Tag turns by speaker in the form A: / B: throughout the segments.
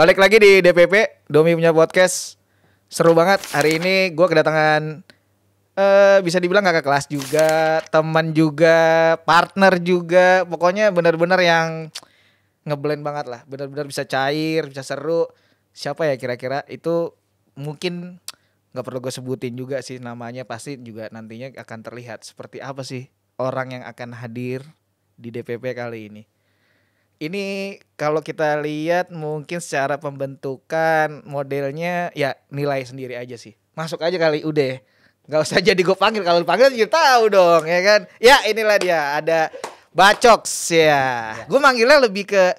A: Balik lagi di DPP, Domi punya podcast. Seru banget. Hari ini gue kedatangan bisa dibilang kakak kelas juga, teman juga, partner juga. Pokoknya benar-benar yang ngeblend banget lah. Benar-benar bisa cair, bisa seru. Siapa ya kira-kira? Itu mungkin gak perlu gue sebutin juga sih namanya. Pasti juga nantinya akan terlihat seperti apa sih orang yang akan hadir di DPP kali ini. Ini kalau kita lihat mungkin secara pembentukan modelnya ya nilai sendiri aja sih. Masuk aja kali udah. Gak usah jadi gue panggil. Kalau dipanggil jadi tahu dong ya kan. Ya inilah dia ada Bacoks ya. Gue manggilnya lebih ke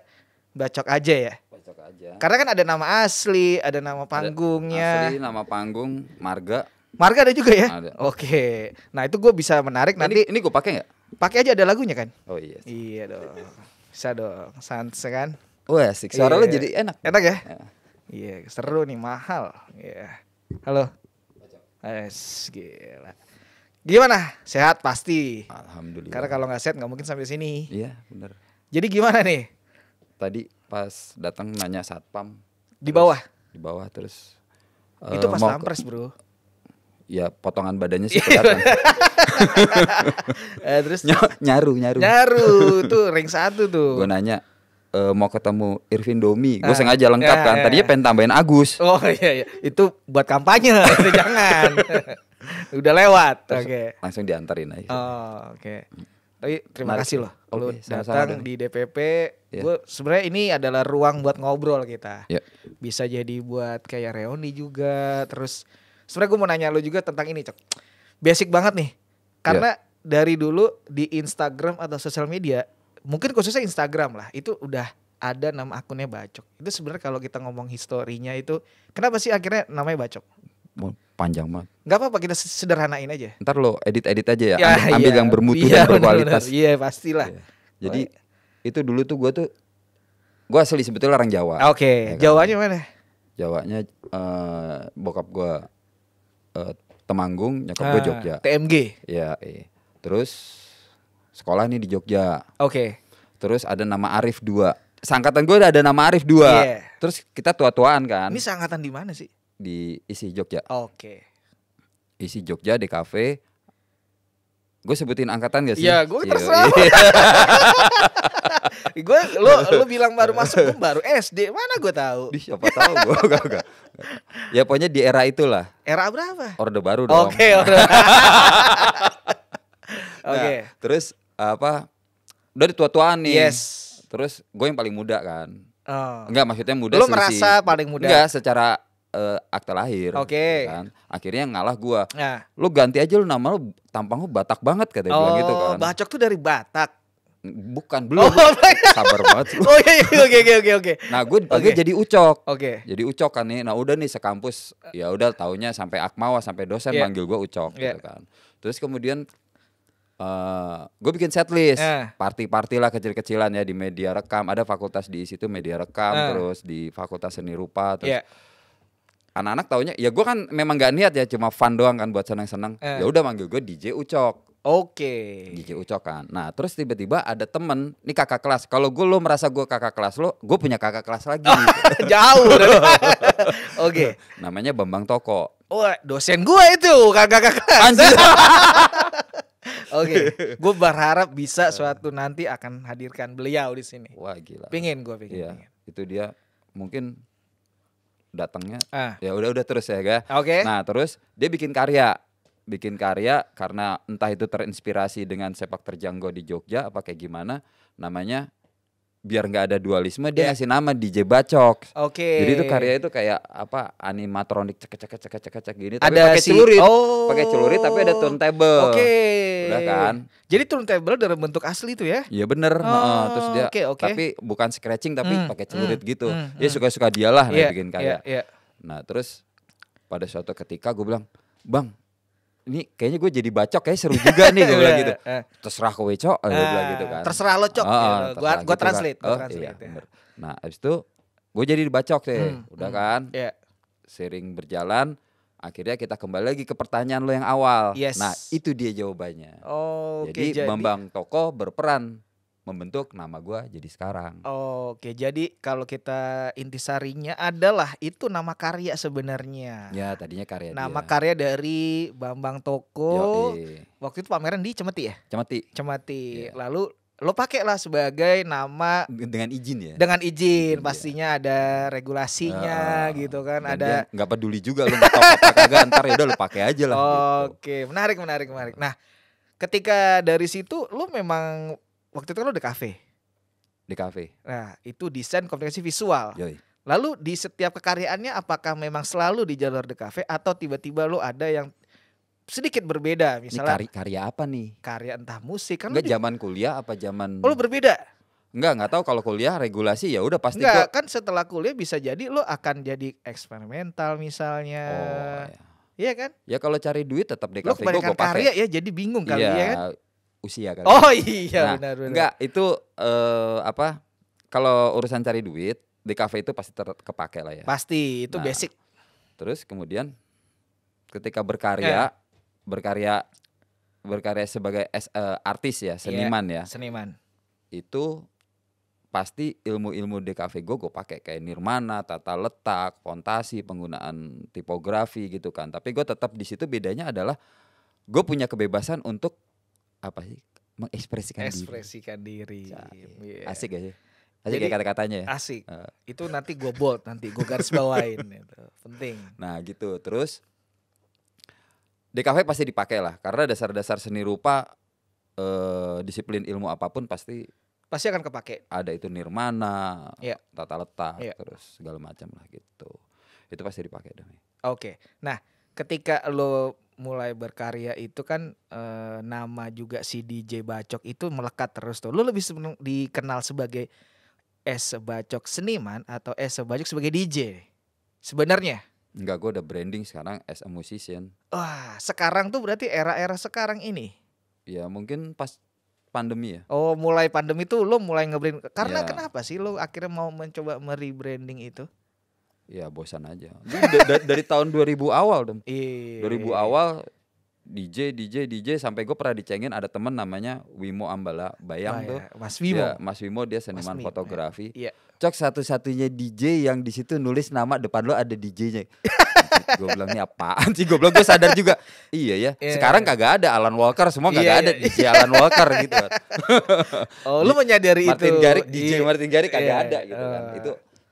A: Bacok aja ya.
B: Bacok aja.
A: Karena kan ada nama asli, ada nama panggungnya.
B: Asli, nama panggung, marga.
A: Marga ada juga ya?
B: Ada.
A: Oke. Nah itu gue bisa menarik nanti.
B: Ini gue pakai nggak?
A: Pakai aja ada lagunya kan?
B: Oh iya.
A: Iya dong. Bisa dong. Sans kan?
B: Wah asik. Suara lo jadi enak.
A: Enak ya?
B: Ya.
A: Iya, seru nih, mahal. Iya. Halo. Gila. Gimana? Sehat pasti.
B: Alhamdulillah.
A: Karena kalau nggak sehat nggak mungkin sampai sini.
B: Iya bener.
A: Jadi gimana nih?
B: Tadi pas datang nanya satpam.
A: Di bawah?
B: Di bawah terus.
A: Itu pas
B: mau
A: pampres bro.
B: Ya potongan badannya sih kelihatan.
A: Terus
B: nyaru.
A: Nyaru tuh ring 1 tuh.
B: Gue nanya mau ketemu Irvin Domi. Gue sengaja lengkap kan. Tadinya pengen tambahin Agus.
A: Oh iya. Itu buat kampanye. Itu jangan. Udah lewat. Oke.
B: Langsung diantarin aja.
A: Oh oke. Tapi terima kasih loh lu
B: sama-sama
A: datang
B: dong.
A: di DPP.
B: Yeah.
A: Gue sebenarnya ini adalah ruang buat ngobrol kita.
B: Yeah.
A: Bisa jadi buat kayak reuni juga. Terus sebenarnya gue mau nanya lu juga tentang ini, Cok. Basic banget nih. Karena dari dulu di Instagram atau sosial media, mungkin khususnya Instagram lah, itu udah ada nama akunnya Bacok. Itu sebenarnya kalau kita ngomong historinya itu, kenapa sih akhirnya namanya Bacok?
B: Panjang banget.
A: Gak apa-apa, kita sederhanain aja.
B: Ntar lo edit aja ya,
A: Ya,
B: ambil
A: iya.
B: yang bermutu
A: Iya,
B: dan berkualitas.
A: Iya pastilah.
B: Iya. Jadi itu dulu tuh gue asli sebetulnya orang Jawa.
A: Oke,
B: Ya kan?
A: Jawanya mana?
B: Jawanya bokap gue Temanggung, nyokap gue Jogja.
A: TMG.
B: Ya, terus sekolah nih di Jogja.
A: Oke.
B: Terus ada nama Arif 2. Seangkatan gue ada nama Arif 2.
A: Iya.
B: Terus kita tua-tuaan kan.
A: Ini seangkatan di mana sih?
B: Di isi Jogja.
A: Oke.
B: Isi Jogja di kafe. Gue sebutin angkatan gak sih?
A: Iya, gue terserah. Gue lu bilang baru masuk, gue baru SD. Mana gue tahu?
B: Di siapa tahu gue enggak. Ya pokoknya di era itulah.
A: Era berapa?
B: Orde Baru dong.
A: Oke.
B: Nah, terus apa? Udah di tua-tuaan nih.
A: Yes.
B: Terus gue yang paling muda kan.
A: Oh.
B: Enggak, maksudnya muda
A: Lu
B: selisih.
A: merasa paling muda?
B: Enggak, secara akte lahir.
A: Oke.
B: Kan. Akhirnya ngalah gue.
A: Nah.
B: Lu ganti aja lu nama lu, tampang lu Batak banget katanya bilang gitu kan.
A: Bacok tuh dari Batak.
B: Bukan, belum. Sabar banget.
A: Oh iya, oke.
B: Nah, gue dipanggil jadi Ucok.
A: Oke.
B: Jadi Ucok kan nih. Nah, udah nih sekampus ya udah taunya sampai Akmawa sampai dosen manggil gue Ucok gitu kan. Terus kemudian gue bikin setlist, party lah kecil-kecilan ya di media rekam. Ada fakultas di situ media rekam, terus di fakultas seni rupa, terus anak-anak taunya ya gue kan memang gak niat ya, cuma fun doang kan buat senang-senang. Ya udah manggil gue DJ Ucok.
A: Oke.
B: DJ Ucok kan. Nah terus tiba-tiba ada temen, ini kakak kelas. Kalau lo merasa gue kakak kelas lo, gue punya kakak kelas lagi.
A: Jauh. Oke.
B: Namanya Bambang Toko.
A: Oh dosen gue itu kakak kelas.
B: Anjir.
A: Oke, gue berharap bisa suatu nanti akan hadirkan beliau di sini.
B: Wah gila.
A: Pingin.
B: Iya, itu dia mungkin datangnya.
A: Ah.
B: Ya udah terus ya, ga.
A: Oke.
B: Nah terus dia bikin karya karena entah itu terinspirasi dengan sepak terjang gue di Jogja apa kayak gimana, namanya biar nggak ada dualisme dia ngasih nama DJ Bacok.
A: Oke.
B: Jadi itu karya itu kayak apa animatronik cek gini, tapi
A: ada
B: pakai celurit.
A: Oh.
B: Pakai celurit tapi ada turntable.
A: Oke.
B: Udah kan?
A: Jadi turntable dalam bentuk asli itu ya?
B: Iya bener. Terus dia
A: oke.
B: tapi bukan scratching tapi pakai celurit gitu. Dia suka-suka dialah bikin karya.
A: Iya.
B: Nah terus pada suatu ketika gue bilang, Bang, ini kayaknya gue jadi Bacok kayak seru juga nih gue bilang gitu. Terserah kowe Cok, gue bilang gitu kan.
A: Terserah lo Cok. Gue translate.
B: Iya, bener. Nah abis itu gue jadi Bacok deh. Udah kan.
A: Iya.
B: Sering berjalan, akhirnya kita kembali lagi ke pertanyaan lo yang awal.
A: Yes.
B: Nah itu dia jawabannya.
A: Oh,
B: jadi Bambang Toko berperan membentuk nama gue jadi sekarang.
A: Oke, jadi kalau kita intisarinya adalah itu nama karya sebenarnya.
B: Ya, tadinya karya
A: nama
B: dia.
A: Karya dari Bambang Toko. Waktu itu pameran di Cemeti ya? Cemeti. Ya. Lalu lo pakai lah sebagai nama
B: dengan izin ya.
A: Dengan izin pastinya ada regulasinya gitu kan.
B: Dan
A: ada
B: nggak peduli juga lo nggak tahu apa kagak, ntar ya udah lo pakai aja lah.
A: Oke, gitu. Menarik. Nah, ketika dari situ lo memang waktu itu kan lo di kafe. Nah, itu desain komunikasi visual.
B: Yoi.
A: Lalu di setiap kekaryaannya apakah memang selalu di jalur The Cafe atau tiba-tiba lo ada yang sedikit berbeda, misalnya
B: ini karya apa nih?
A: Karya entah musik kan?
B: Enggak zaman kuliah apa zaman?
A: Lo berbeda?
B: Enggak tahu kalau kuliah regulasi ya udah pasti.
A: Enggak, kan setelah kuliah bisa jadi lo akan jadi eksperimental misalnya. Iya kan?
B: Ya kalau cari duit tetap di
A: kafe gue pakai. Karya ya jadi bingung kali ya kan?
B: Usia kan.
A: Oh iya, benar.
B: Enggak, itu kalau urusan cari duit di kafe itu pasti kepake lah ya.
A: Pasti, itu basic.
B: Terus kemudian ketika berkarya sebagai artis ya, seniman ya.
A: Seniman.
B: Itu pasti ilmu-ilmu di kafe gue pakai kayak nirmana, tata letak, fontasi, penggunaan tipografi gitu kan. Tapi gue tetap di situ bedanya adalah gue punya kebebasan untuk apa sih? Mengekspresikan diri. Asik gak sih? Asik kayak kata-katanya ya?
A: Asik. Itu nanti gue bold, nanti gue garis bawain. Gitu. Penting.
B: Nah gitu. Terus di kafe pasti dipakai lah. Karena dasar-dasar seni rupa, disiplin ilmu apapun pasti
A: akan kepake.
B: Ada itu nirmana, tata letak, terus segala macam lah gitu. Itu pasti dipakai dong.
A: Oke. Nah, ketika lo mulai berkarya itu kan nama juga si DJ Bacok itu melekat terus tuh. Lo lebih dikenal sebagai Bacok seniman atau Bacok sebagai DJ sebenarnya?
B: Enggak, gue udah branding sekarang as a musician.
A: Wah, sekarang tuh berarti era-era sekarang ini?
B: Ya mungkin pas pandemi ya.
A: Oh, mulai pandemi tuh lo mulai nge-brand. Karena kenapa sih lo akhirnya mau mencoba merebranding itu?
B: Ya bosan aja. Dari tahun 2000 awal dong. 2000 awal DJ sampai gue pernah dicengin ada temen namanya Wimo Ambala Bayang tuh.
A: Mas Wimo.
B: Ya, Mas Wimo dia seniman fotografi. Cok satu-satunya DJ yang di situ nulis nama depan lo ada DJ-nya. Gue bilang ini apaan sih? Gue sadar juga. Iya ya. Sekarang kagak ada Alan Walker, semua kagak ada DJ Alan Walker gitu.
A: Oh, lu menyadari
B: Martin Garrix, DJ Martin Garrix kagak ada gitu kan. Itu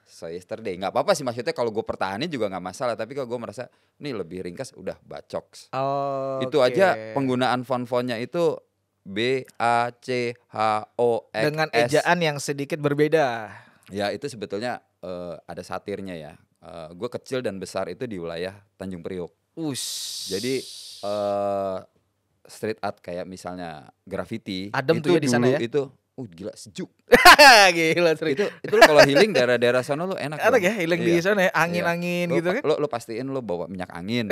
B: so yesterday. Nggak apa-apa sih, maksudnya kalau gue pertahanin juga nggak masalah. Tapi kalau gue merasa ini lebih ringkas, udah Bacoks. Itu aja penggunaan font-fontnya itu BACHOX
A: dengan ejaan yang sedikit berbeda.
B: Ya itu sebetulnya ada satirnya ya. Gue kecil dan besar itu di wilayah Tanjung Priok. Jadi street art kayak misalnya graffiti.
A: Adem itu tuh ya di sana ya.
B: Itu gila sejuk.
A: Gila
B: itu lo kalau healing daerah-daerah sana lo enak.
A: Enak ya healing di sana ya, angin-angin gitu kan.
B: Lo pastiin lo bawa minyak angin.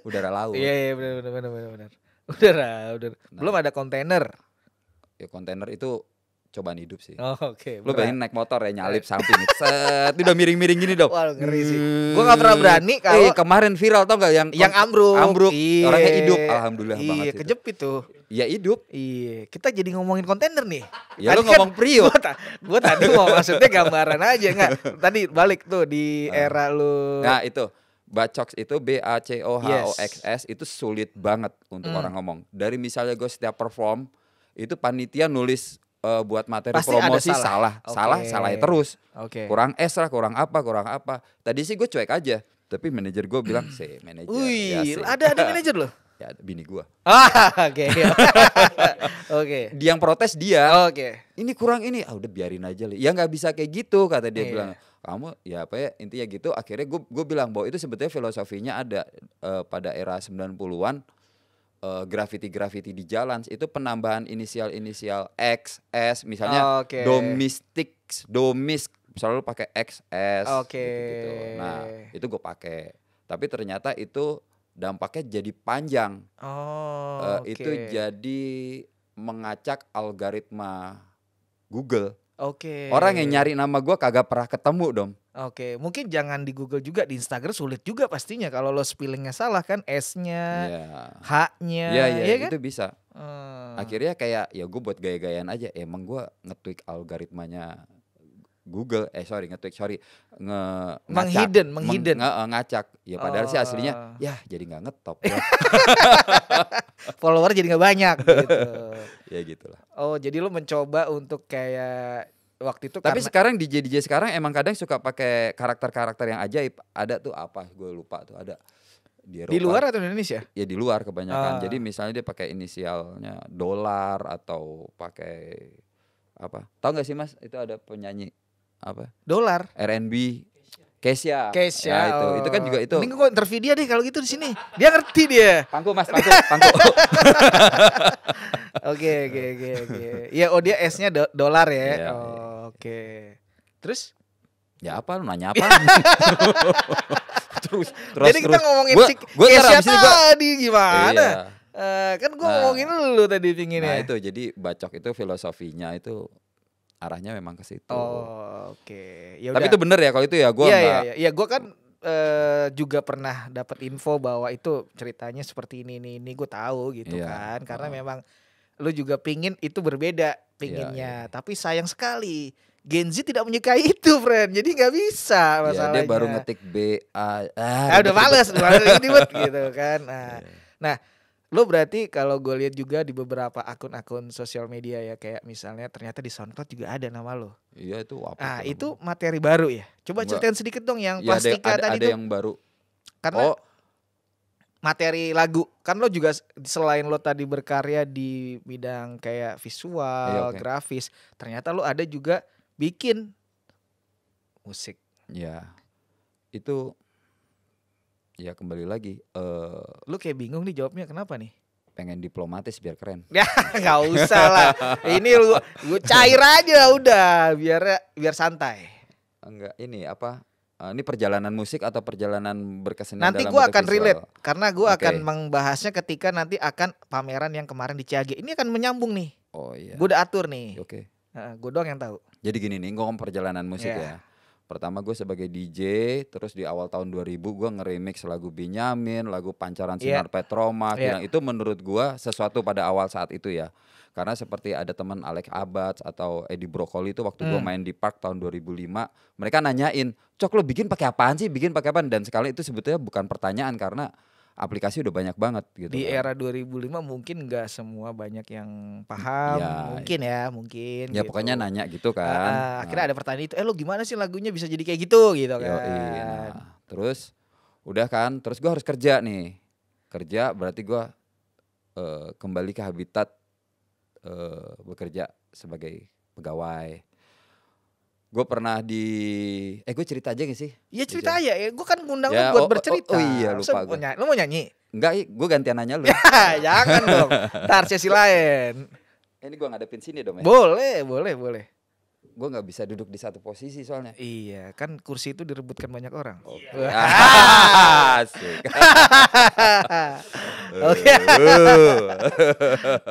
B: Udara laut.
A: Iya benar. Udara. Belum ada kontainer.
B: Ya kontainer itu cobaan hidup sih.
A: Oke.
B: Lo bayangin naik motor ya nyalip samping. Set, udah miring-miring gini dong.
A: Wah, ngeri sih. Gue gak pernah berani kalau
B: kemarin viral tau gak yang ambruk. Orangnya hidup. Alhamdulillah banget.
A: Iya, kejepit tuh.
B: Iya hidup.
A: Iya, kita jadi ngomongin kontainer nih.
B: Ya lo ngomong Priok.
A: Gue tadi mau maksudnya gambaran aja enggak. Tadi balik tuh di era lu.
B: Nah, itu Bacoks itu BACOHOXS itu sulit banget untuk orang ngomong. Dari misalnya gue setiap perform itu panitia nulis buat materi pasti promosi salah terus. Kurang S lah, kurang apa. Tadi sih gue cuek aja, tapi manajer gue bilang manajer.
A: Wih, ada manajer loh.
B: Ya bini gue.
A: Oke.
B: Dia yang protes dia.
A: Oke.
B: Ini kurang ini. Udah biarin aja. Ya nggak bisa kayak gitu kata dia bilang. Kamu ya apa ya intinya gitu. Akhirnya gue bilang bahwa itu sebetulnya filosofinya ada pada era 90-an. Graffiti di jalan itu penambahan inisial X, S misalnya domis misalnya lu pakai XS gitu. Nah, itu gue pakai. Tapi ternyata itu dampaknya jadi panjang. Itu jadi mengacak algoritma Google. Orang yang nyari nama gue kagak pernah ketemu dong.
A: Mungkin jangan di Google juga, di Instagram sulit juga pastinya kalau lo spellingnya salah kan, S-nya, H-nya.
B: Iya kan? Itu bisa. Akhirnya kayak ya gue buat gaya-gayaan aja. Emang gue nge-tweak algoritmanya Google,
A: menghidden.
B: Ngacak. Ya padahal sih aslinya ya jadi nggak ngetop.
A: Follower jadi nggak banyak gitu.
B: Ya gitulah.
A: Oh, jadi lu mencoba untuk kayak waktu itu.
B: Tapi sekarang DJ sekarang emang kadang suka pakai karakter-karakter yang ajaib. Ada tuh apa? Gue lupa tuh ada.
A: Di luar atau di Indonesia?
B: Ya di luar kebanyakan. Jadi misalnya dia pakai inisialnya $, atau pakai apa? Tahu nggak sih Mas? Itu ada penyanyi apa?
A: $.
B: R&B. Kesha.
A: Ya,
B: itu kan juga itu.
A: Mending gue interview dia deh kalau gitu di sini. Dia ngerti dia.
B: Pangku.
A: Oke. Ya, dia S-nya $. Ya.
B: Iya.
A: Oke. Terus?
B: Ya apa lu nanya apa? terus.
A: Jadi kita ngomongin Kesha tadi gimana? Iya. Kan gue ngomongin lu tadi pinginnya.
B: Nah itu jadi bacok itu filosofinya itu arahnya memang ke situ.
A: Oh, oke. Ya
B: tapi itu bener ya kalau itu ya gue
A: enggak. Iya, gue kan juga pernah dapat info bahwa itu ceritanya seperti ini gue tahu gitu kan. Karena memang lu juga pingin itu berbeda pinginnya. Tapi sayang sekali Gen Z tidak menyukai itu, friend. Jadi nggak bisa masalahnya.
B: Dia baru ngetik B-A.
A: Udah males ribet gitu kan. Nah, lo berarti kalau gue lihat juga di beberapa akun-akun sosial media ya, kayak misalnya ternyata di SoundCloud juga ada nama lo.
B: Iya itu apa?
A: Nah itu materi baru ya. Coba ceritain sedikit dong yang Plastika tadi tuh.
B: Ada yang baru.
A: Karena materi lagu kan lo juga selain lo tadi berkarya di bidang kayak visual, grafis, ternyata lo ada juga bikin musik.
B: Ya itu. Ya kembali lagi.
A: Lu kayak bingung nih jawabnya, kenapa nih?
B: Pengen diplomatis biar keren.
A: Ya nggak usah lah. Ini lu cair aja udah biar santai.
B: Enggak ini apa? Ini perjalanan musik atau perjalanan berkesenian
A: nanti
B: dalam
A: gue akan
B: visual.
A: relate karena gue akan membahasnya ketika nanti akan pameran yang kemarin di CAG. Ini akan menyambung nih.
B: Oh iya.
A: Gue udah atur nih.
B: Oke.
A: Gue doang yang tahu.
B: Jadi gini nih, ngomong perjalanan musik ya. Pertama gue sebagai DJ, terus di awal tahun 2000 gue nge-remix lagu Benyamin, lagu Pancaran Sinar Petroma. Itu menurut gue sesuatu pada awal saat itu ya. Karena seperti ada teman Alex Abads atau Edi Brokoli itu waktu gue main di Park tahun 2005, mereka nanyain, "Cok lo bikin pakai apaan sih? Bikin pakai apaan?" Dan sekali itu sebetulnya bukan pertanyaan karena aplikasi udah banyak banget gitu.
A: Di era 2005 mungkin nggak semua banyak yang paham, mungkin.
B: Ya
A: gitu.
B: Pokoknya nanya gitu kan.
A: Akhirnya ada pertanyaan itu, lo gimana sih lagunya bisa jadi kayak gitu kan.
B: Terus udah kan, terus gue harus kerja nih. Kerja berarti gue kembali ke habitat bekerja sebagai pegawai. Gue pernah gue cerita aja gak sih?
A: Iya cerita aja ya, gue kan ngundang lu buat bercerita.
B: Oh iya lupa gue.
A: Lu mau nyanyi?
B: Enggak, gue gantian nanya lu.
A: Jangan dong, ntar sesi lain.
B: Ini gue ngadepin sini dong ya?
A: Boleh.
B: Gue gak bisa duduk di satu posisi soalnya.
A: Iya, kan kursi itu direbutkan banyak orang.
B: Asik.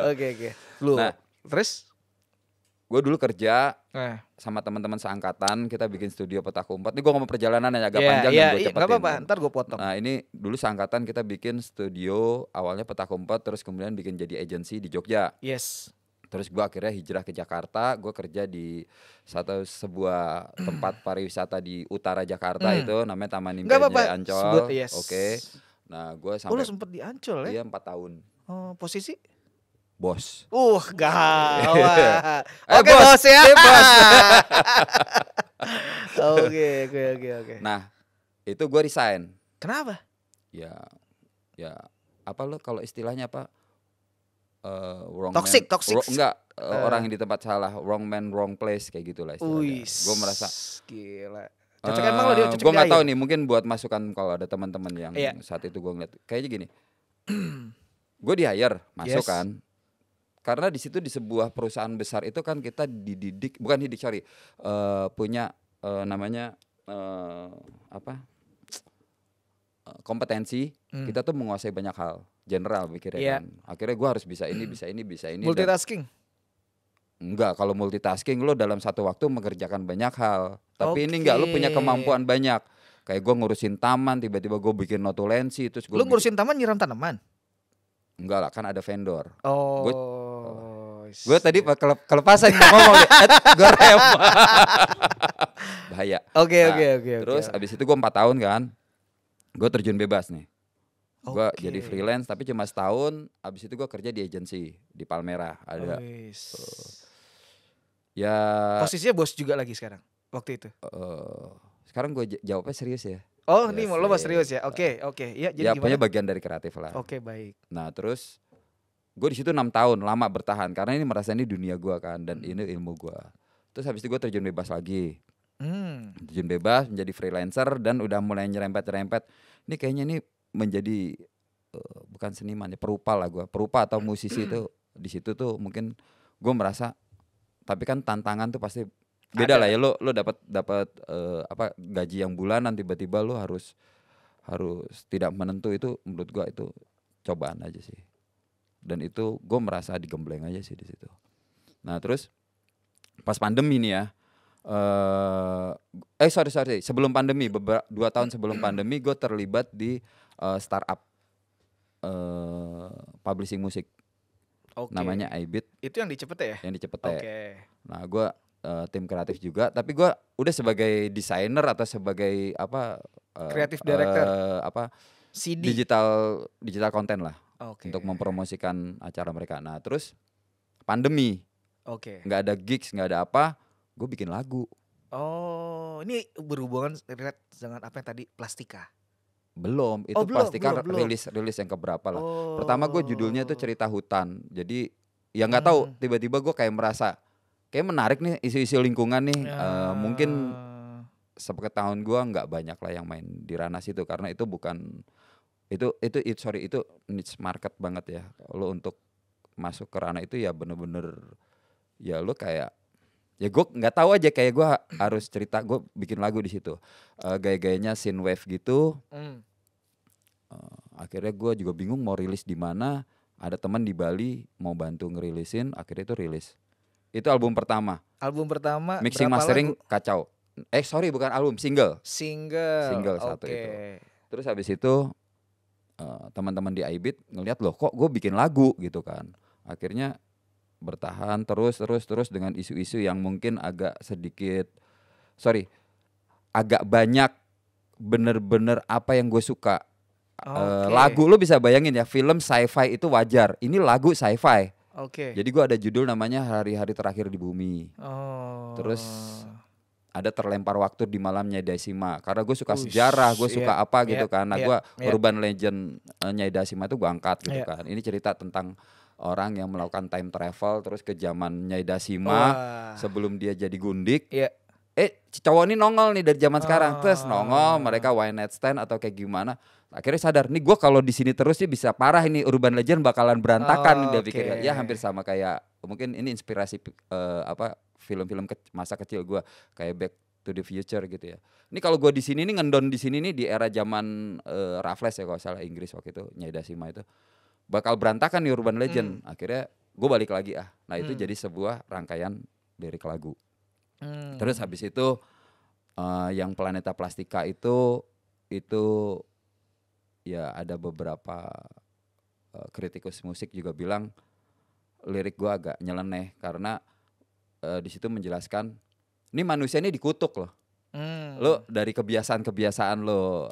A: Oke. Lu, terus?
B: Gue dulu kerja sama teman-teman seangkatan, kita bikin studio Petak Umpet. Ini gue ngomong perjalanan yang agak panjang dan gue cepetin.
A: Gak apa-apa, ntar gue potong.
B: Nah ini dulu seangkatan kita bikin studio, awalnya Petak Umpet, terus kemudian bikin jadi agensi di Jogja.
A: Yes.
B: Terus gue akhirnya hijrah ke Jakarta, gue kerja di sebuah tempat pariwisata di utara Jakarta itu, namanya Taman Impian Jaya Ancol. Oke. Nah gue sampai.
A: Lu sempet di Ancol ya?
B: Iya 4 tahun.
A: Oh posisi?
B: Bos.
A: Gawat. Oke bos ya.
B: Bos.
A: Oke.
B: Nah, itu gue resign.
A: Kenapa?
B: Ya apa lo kalau istilahnya apa?
A: Toxic.
B: Orang yang di tempat salah, wrong man, wrong place kayak gitulah istilahnya. Gue merasa
A: gila. Cocok emang lo dia cocok.
B: Gue nggak tahu nih, mungkin buat masukan kalau ada teman-teman yang saat itu gue ngeliat kayaknya gini. Gue di hire masuk kan. Karena di situ di sebuah perusahaan besar itu kan kita punya namanya kompetensi. Kita tuh menguasai banyak hal, general mikirnya kan. Akhirnya gue harus bisa ini.
A: Multitasking?
B: Enggak, kalau multitasking lo dalam satu waktu mengerjakan banyak hal. Tapi ini enggak, lo punya kemampuan banyak. Kayak gue ngurusin taman, tiba-tiba gue bikin notulensi, terus gue
A: ngurusin taman, nyiram tanaman?
B: Enggak lah, kan ada vendor.
A: Gue
B: tadi kelepasan ngomong deh. Gue rem. Bahaya.
A: Oke.
B: Terus abis itu gue 4 tahun kan. Gue terjun bebas nih. Gue jadi freelance tapi cuma setahun. Abis itu gue kerja di agensi di Palmera ada. Ya.
A: Posisinya bos juga lagi sekarang waktu itu.
B: Sekarang gue jawabnya serius ya.
A: Oh, ini lo mau serius ya? Oke. Ya, jadi
B: ya punya bagian dari kreatif lah.
A: Oke, baik.
B: Nah terus gue di situ 6 tahun lama bertahan karena ini merasa ini dunia gue kan dan ini ilmu gue. Terus habis itu gue terjun bebas lagi. Terjun bebas menjadi freelancer dan udah mulai nyerempet. Ini kayaknya ini menjadi bukan seniman ya, perupa lah gue. Perupa atau musisi itu di situ tuh mungkin gue merasa, tapi kan tantangan tuh pasti beda lah ya. Lo dapat gaji yang bulanan, tiba-tiba lo harus tidak menentu. Itu menurut gue itu cobaan aja sih. Dan itu gue merasa digembleng aja sih di situ. Nah terus pas pandemi nih ya, sorry sebelum pandemi, 2 tahun sebelum pandemi gue terlibat di startup publishing musik. Namanya iBeat.
A: Itu yang di Cepete ya?
B: Yang di Cepete. Nah gue tim kreatif juga, tapi gue udah sebagai desainer atau sebagai
A: kreatif director,
B: CD, digital konten lah, untuk mempromosikan acara mereka. Nah terus pandemi, nggak ada gigs, nggak ada apa, gue bikin lagu.
A: Oh, ini berhubungan dengan apa yang tadi, Plastika?
B: Belum, itu Plastika rilis yang keberapa lah. Pertama gue judulnya tuh Cerita Hutan. Jadi ya nggak tahu, tiba-tiba gue kayak merasa kayak menarik nih isu-isu lingkungan nih. Mungkin sepengetahuan gue nggak banyak lah yang main di ranah situ karena itu bukan itu niche market banget ya. Lo untuk masuk ke ranah itu ya bener-bener ya lo kayak ya gue nggak tahu aja, kayak gue harus cerita, gue bikin lagu di situ, gaya-gayanya synthwave gitu. Akhirnya gue juga bingung mau rilis di mana. Ada teman di Bali mau bantu ngerilisin, akhirnya itu rilis. Itu album pertama. Mixing mastering lagu? Kacau. Bukan album, single satu itu. Terus habis itu teman-teman di iBeat ngelihat loh kok gue bikin lagu gitu kan. Akhirnya bertahan terus dengan isu-isu yang mungkin agak banyak bener-bener apa yang gue suka. Lagu lo bisa bayangin ya, film sci-fi itu wajar, ini lagu sci-fi. Jadi gue ada judul namanya Hari-Hari Terakhir di Bumi. Terus ada Terlempar Waktu di Malam Nyai Dasima, karena gue suka sejarah, gue suka gitu kan. Nah gue urban legend Nyai Dasima itu gue angkat gitu kan. Ini cerita tentang orang yang melakukan time travel terus ke zaman Nyai Dasima sebelum dia jadi gundik. Cowok ini nongol nih dari zaman sekarang, terus nongol mereka one night stand atau kayak gimana. Akhirnya sadar nih gue kalau di sini terus sih bisa parah, ini urban legend bakalan berantakan. Dia pikir ya hampir sama kayak mungkin ini inspirasi film-film masa kecil gue kayak Back to the Future gitu ya. Ini kalau gue di sini nih ngendon di sini nih di era zaman Raffles ya kalau salah Inggris waktu itu, Nyai Dasima itu bakal berantakan nih urban legend. Akhirnya gue balik lagi Nah itu jadi sebuah rangkaian lirik lagu. Terus habis itu yang Planeta Plastika itu ya ada beberapa kritikus musik juga bilang lirik gue agak nyeleneh karena di situ menjelaskan ini manusia ini dikutuk loh. Lo dari kebiasaan lo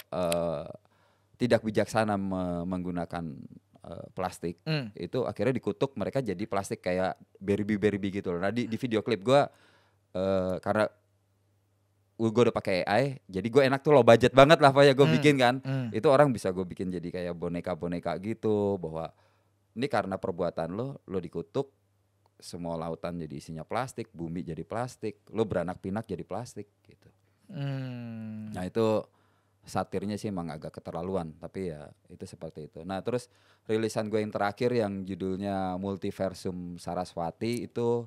B: tidak bijaksana menggunakan plastik, itu akhirnya dikutuk, mereka jadi plastik kayak Barbie gitu loh. Nah di video klip gue karena gue udah pakai AI, jadi gue enak tuh low budget banget lah apa ya gue bikin kan. Itu orang bisa gue bikin jadi kayak boneka gitu, bahwa ini karena perbuatan lo dikutuk, semua lautan jadi isinya plastik, bumi jadi plastik, lo beranak pinak jadi plastik gitu. Nah itu satirnya sih emang agak keterlaluan, tapi ya itu seperti itu. Nah terus rilisan gue yang terakhir yang judulnya Multiversum Saraswati itu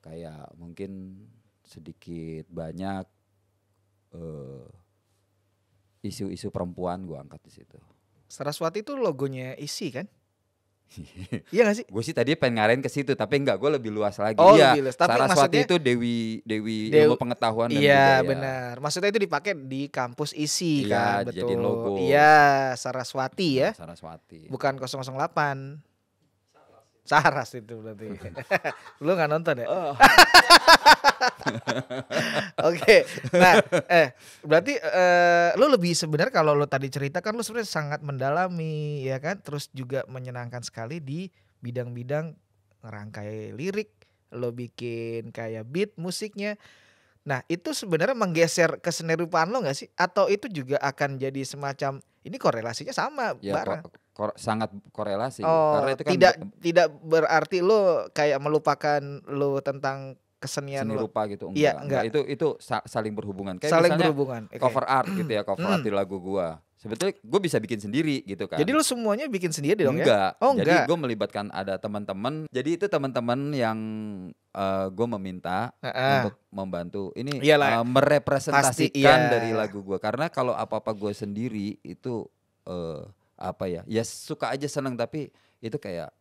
B: kayak mungkin sedikit banyak isu-isu perempuan gue angkat di situ.
A: Saraswati itu logonya isi kan? Iya gak sih?
B: Gue sih tadi pengen ngarahin ke situ, tapi enggak, gue lebih luas lagi.
A: Oh,
B: iya,
A: lebih luas. Tapi
B: Saraswati itu Dewi ilmu pengetahuan dan budaya.
A: Iya benar. Maksudnya itu dipakai di kampus isi
B: iya,
A: kan, betul.
B: Jadi logo.
A: Iya, Saraswati ya.
B: Saraswati.
A: Bukan 008. Saras itu berarti. Lu gak nonton ya? Oke. Nah, berarti lu lebih sebenarnya kalau lu tadi cerita kan lu sebenarnya sangat mendalami ya kan, terus juga menyenangkan sekali di bidang-bidang ngerangkai lirik, lu bikin kayak beat musiknya. Nah, itu sebenarnya menggeser kesenirupaan lo gak sih? Atau itu juga akan jadi semacam ini korelasinya sama bareng?
B: Sangat korelasi.
A: Oh,
B: karena itu kan
A: tidak berarti lo kayak melupakan lo tentang kesenian
B: seni
A: lo.
B: rupa gitu,
A: Iya,
B: enggak. Itu saling berhubungan. Kayak
A: saling
B: misalnya
A: berhubungan.
B: cover art gitu ya, cover art di lagu gua. Sebetulnya gue bisa bikin sendiri gitu kan.
A: Jadi lo semuanya bikin sendiri dong
B: enggak.
A: ya? Oh,
B: Jadi
A: enggak.
B: gue melibatkan ada teman-teman. Jadi itu teman-teman yang gue meminta untuk membantu ini merepresentasikan dari lagu gue. Karena kalau apa-apa gue sendiri itu ya suka aja seneng, tapi itu kayak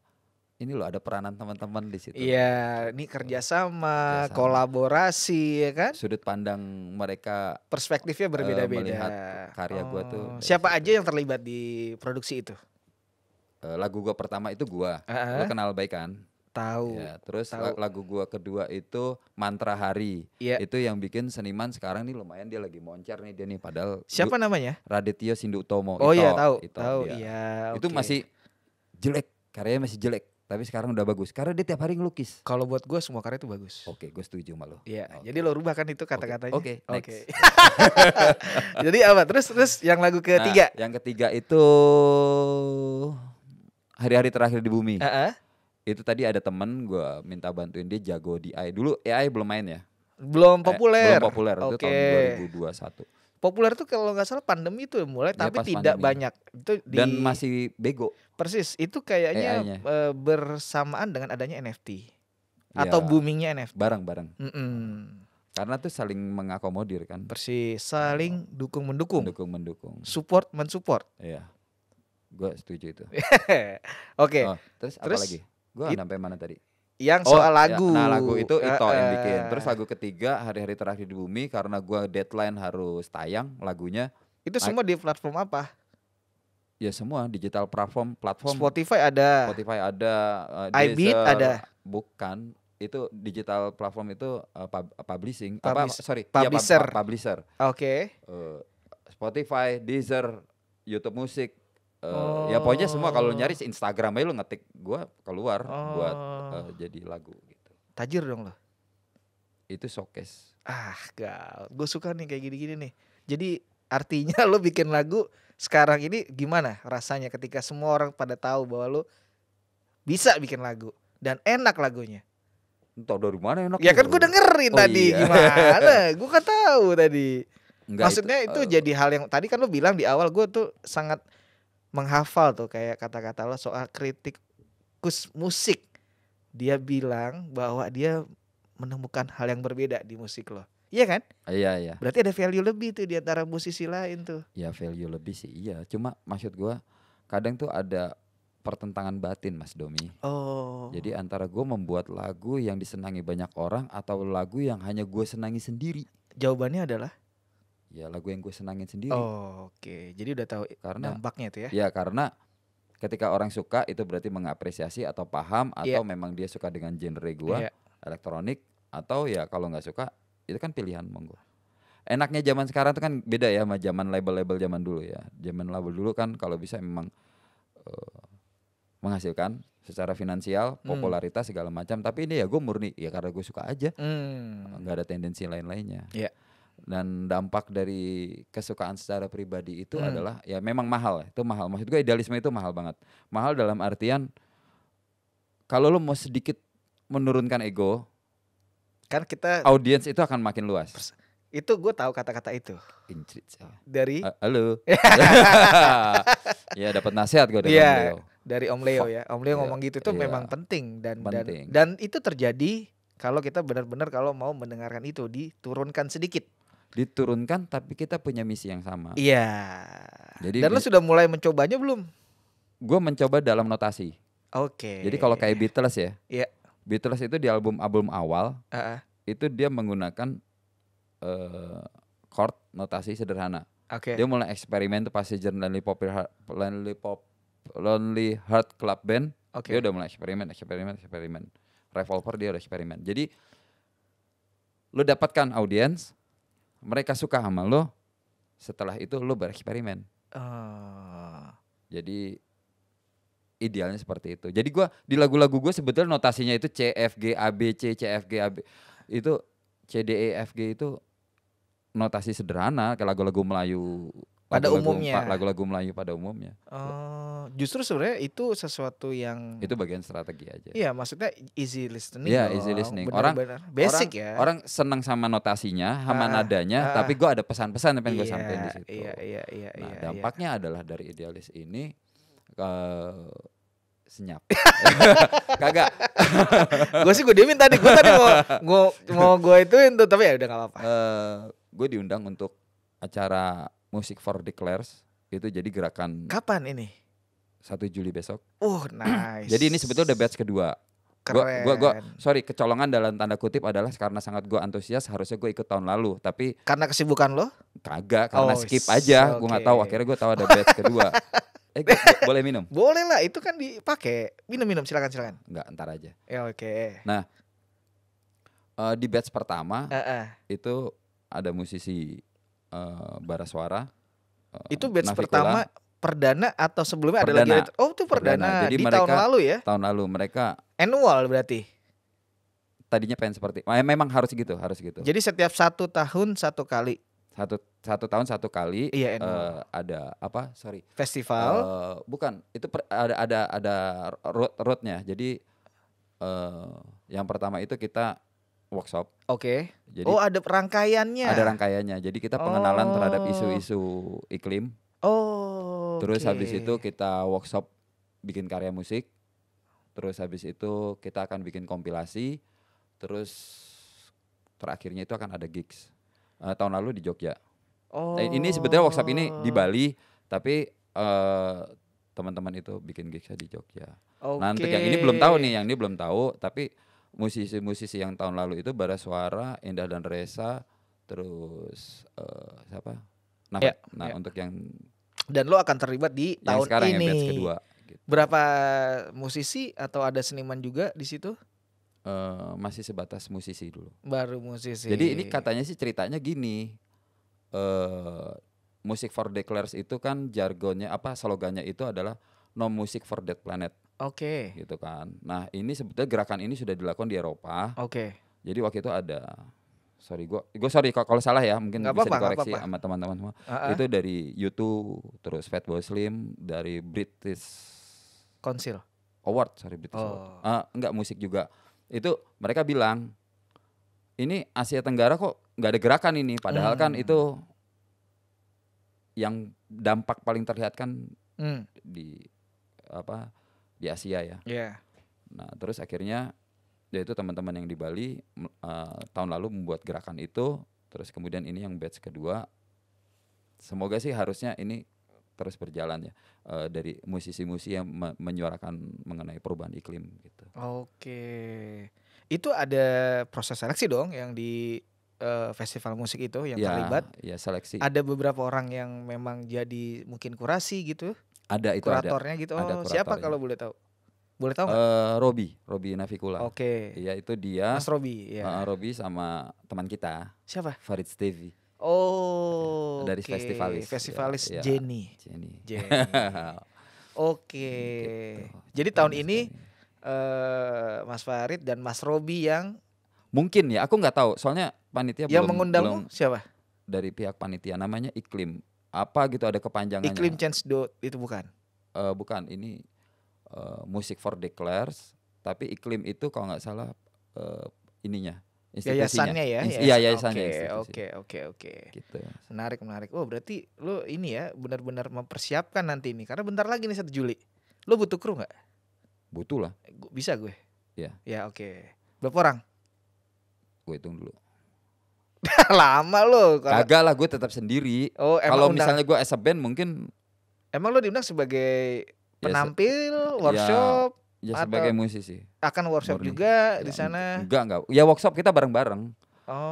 B: ini loh ada peranan teman-teman di situ.
A: Iya, ini kerjasama, kolaborasi ya kan.
B: Sudut pandang mereka,
A: perspektifnya berbeda-beda.
B: Melihat karya gue tuh.
A: Siapa aja yang terlibat di produksi itu?
B: Lagu gue pertama itu gue, lo kenal baik kan?
A: Tahu.
B: Ya, terus lagu gue kedua itu Mantra Hari. Itu yang bikin seniman sekarang nih lumayan, dia lagi moncer nih dia nih, padahal.
A: Siapa namanya?
B: Raditya Sindutomo.
A: Oh iya tahu. Iya.
B: Itu masih jelek, karyanya masih jelek. Tapi sekarang udah bagus karena dia tiap hari ngelukis.
A: Kalau buat gue semua karya itu bagus.
B: Oke, gue setuju sama lo.
A: Iya, jadi lo rubah kan itu kata-katanya.
B: Oke.
A: Jadi apa? Terus yang lagu ketiga?
B: Yang ketiga itu Hari-hari Terakhir di Bumi. Itu tadi ada temen gue minta bantuin, dia jago di AI. Dulu AI belum main ya?
A: Belum populer.
B: Itu tahun 2021.
A: Populer tuh kalau nggak salah pandemi itu mulai, tapi tidak banyak. Itu
B: dan masih bego.
A: Persis, itu kayaknya bersamaan dengan adanya NFT atau boomingnya NFT.
B: Bareng-bareng. Karena tuh saling mengakomodir kan.
A: Persis, saling dukung-mendukung.
B: Mendukung.
A: Support mensupport.
B: Iya. Gue setuju itu.
A: Oke.
B: Terus apa lagi? Gue sampai mana tadi?
A: Yang soal lagu.
B: Nah lagu itu yang bikin. Terus lagu ketiga Hari-hari Terakhir di Bumi, karena gue deadline harus tayang lagunya.
A: Itu semua di platform apa?
B: Ya semua digital platform.
A: Spotify ada. iBeat ada.
B: Bukan, itu digital platform itu publishing. Publisher.
A: Oke.
B: Spotify, Deezer, YouTube Music. Ya pokoknya semua kalau nyari Instagram aja lu ngetik gue keluar buat jadi lagu gitu.
A: Tajir dong lo.
B: Itu showcase.
A: Gue suka nih kayak gini-gini nih. Jadi artinya lo bikin lagu sekarang ini gimana rasanya ketika semua orang pada tahu bahwa lo bisa bikin lagu dan enak lagunya?
B: Entah dari mana enak.
A: Ya kan gue dengerin tadi. Gimana? Gue kan tahu tadi. Maksudnya itu jadi hal yang tadi kan lo bilang di awal, gue tuh sangat menghafal tuh kayak kata-kata lo soal kritikus musik. Dia bilang bahwa dia menemukan hal yang berbeda di musik lo. Iya kan?
B: Iya.
A: Berarti ada value lebih tuh di antara musisi lain tuh.
B: Ya value lebih sih iya. Cuma maksud gue kadang tuh ada pertentangan batin Mas Domi. Jadi antara gue membuat lagu yang disenangi banyak orang atau lagu yang hanya gue senangi sendiri.
A: Jawabannya adalah?
B: Ya lagu yang gue senangin sendiri.
A: Oke. Jadi udah tahu dampaknya tuh ya.
B: Ya karena ketika orang suka itu berarti mengapresiasi atau paham atau memang dia suka dengan genre gue, elektronik, atau ya kalau nggak suka itu kan pilihan monggo. Enaknya zaman sekarang tuh kan beda ya sama zaman label-label zaman dulu ya. Zaman label dulu kan kalau bisa memang menghasilkan secara finansial, popularitas segala macam. Tapi ini ya gue murni ya karena gue suka aja, nggak ada tendensi lain-lainnya. Dan dampak dari kesukaan secara pribadi itu adalah ya memang mahal. Itu mahal. Maksud gue idealisme itu mahal banget. Mahal dalam artian kalau lo mau sedikit menurunkan ego,
A: kan kita
B: audiens itu akan makin luas.
A: Itu gue tahu kata-kata itu. Dari
B: halo. Ya dapat nasihat gue dari Om Leo.
A: Dari Om Leo ya. Om Leo ngomong gitu itu memang penting dan itu terjadi kalau kita benar-benar kalau mau mendengarkan itu diturunkan sedikit.
B: Diturunkan tapi kita punya misi yang sama.
A: Iya. Jadi dan lo sudah mulai mencobanya belum?
B: Gue mencoba dalam notasi.
A: Oke.
B: Jadi kalau kayak Beatles ya.
A: Iya.
B: Beatles itu di album awal itu dia menggunakan chord notasi sederhana. Dia mulai eksperimen tuh pas season Lonely Heart Club Band. Dia udah mulai eksperimen. Revolver dia udah eksperimen. Jadi lu dapatkan audiens, mereka suka sama lo. Setelah itu lu bereksperimen. Jadi idealnya seperti itu. Jadi gue di lagu-lagu gue sebetulnya notasinya itu C F G A B C F G A B itu C D E F G itu notasi sederhana kayak lagu-lagu Melayu
A: pada umumnya.
B: Lagu-lagu Melayu pada umumnya.
A: Justru sebenarnya itu sesuatu yang
B: itu bagian strategi aja.
A: Iya, maksudnya easy listening.
B: Iya, easy listening.
A: Bener-bener basic ya.
B: Orang senang sama notasinya, sama nadanya, tapi gue ada pesan-pesan yang pengen gue sampaikan di situ.
A: Iya.
B: Nah, dampaknya adalah dari idealis ini senyap. Kagak.
A: Gue sih gue diemin tadi. Gue tadi mau gue ituin tuh, tapi ya udah nggak apa-apa.
B: Gue diundang untuk acara Music for Declares. Itu jadi gerakan.
A: Kapan ini?
B: 1 Juli besok.
A: Nice.
B: Jadi ini sebetulnya udah batch kedua. Gue kecolongan dalam tanda kutip adalah karena sangat gue antusias, harusnya gue ikut tahun lalu, tapi
A: karena kesibukan lo?
B: Kagak, karena skip aja. Gue nggak tahu. Akhirnya gue tahu ada batch kedua. Boleh minum?
A: Boleh lah, itu kan dipakai. Minum, silakan.
B: Enggak, ntar aja.
A: Ya oke.
B: Nah, di batch pertama itu ada musisi bara suara.
A: Itu batch
B: Navikula.
A: Pertama perdana atau sebelumnya ada lagi? Oh, itu perdana. Jadi di mereka, tahun lalu ya?
B: Tahun lalu mereka
A: annual berarti.
B: Tadinya pengen seperti, memang harus gitu.
A: Jadi setiap 1 tahun 1 kali.
B: Satu tahun 1 kali.
A: Iya,
B: ada apa?
A: Festival.
B: Bukan, itu ada roadnya. Jadi yang pertama itu kita workshop.
A: Oke. Ada rangkaiannya.
B: Ada rangkaiannya. Jadi kita pengenalan terhadap isu-isu iklim. Terus habis itu kita workshop bikin karya musik. Terus habis itu kita akan bikin kompilasi. Terus terakhirnya itu akan ada gigs. Tahun lalu di Jogja. Ini sebetulnya workshop ini di Bali, tapi teman-teman itu bikin gigsnya di Jogja. Nah, untuk yang ini belum tahu, tapi musisi-musisi yang tahun lalu itu Bara Suara, Indah dan Reza, terus siapa? Untuk yang
A: dan lo akan terlibat di tahun
B: sekarang
A: ini.
B: Yang batch kedua. Gitu.
A: Berapa musisi atau ada seniman juga di situ?
B: Masih sebatas musisi dulu.
A: Baru musisi.
B: Jadi ini katanya sih ceritanya gini. Music for Declares itu kan jargonnya slogannya itu adalah No Music for Dead Planet.
A: Oke.
B: Gitu kan. Nah, ini sebetulnya gerakan ini sudah dilakukan di Eropa.
A: Oke.
B: Jadi waktu itu ada sorry kalau salah ya, mungkin
A: gak
B: bisa
A: apa-apa,
B: dikoreksi sama teman-teman semua. Itu dari U2, terus Fatboy Slim, dari British
A: Council
B: Award, British Award. Enggak, musik juga. Itu mereka bilang ini Asia Tenggara kok nggak ada gerakan ini, padahal kan itu yang dampak paling terlihat kan di Asia ya.
A: Yeah.
B: Nah, terus akhirnya yaitu teman-teman yang di Bali tahun lalu membuat gerakan itu, terus kemudian ini yang batch kedua. Semoga sih harusnya ini terus berjalan ya, dari musisi-musisi yang menyuarakan mengenai perubahan iklim gitu.
A: Oke. Itu ada proses seleksi dong yang di festival musik itu yang terlibat?
B: Ya, seleksi.
A: Ada beberapa orang yang memang jadi mungkin kurasi gitu?
B: Ada itu,
A: kuratornya gitu. Siapa kalau boleh tahu? Boleh tahu nggak?
B: Robi Navikula.
A: Oke.
B: Iya, itu dia.
A: Mas Robi. Ya.
B: Robi sama teman kita.
A: Siapa?
B: Farid Stevi.
A: Dari festivalis ya, Jenny. Oke. Gitu. Jadi tahun ini Mas Farid dan Mas Robi yang
B: mungkin ya, aku nggak tahu. Soalnya panitia
A: yang mengundangmu siapa?
B: Dari pihak panitia namanya Iklim. Apa gitu, ada kepanjangannya.
A: Iklim Change itu bukan?
B: Bukan, ini Music for Declares. Tapi Iklim itu kalau nggak salah ininya.
A: Yayasannya ya?
B: Iya, yayasannya.
A: Oke. Gitu. Menarik. Oh, berarti lu ini ya benar-benar mempersiapkan nanti ini. Karena bentar lagi nih 1 Juli. Lu butuh kru gak?
B: Butuh lah.
A: Bisa gue?
B: Iya.
A: Ya, oke. Berapa orang?
B: Gue hitung dulu.
A: Lama lo.
B: Kagak lah, gue tetap sendiri. Kalau misalnya gue as a band mungkin.
A: Emang lo diundang sebagai penampil, workshop?
B: Ya sebagai musisi.
A: Akan workshop juga di sana?
B: Enggak. Ya workshop kita bareng-bareng.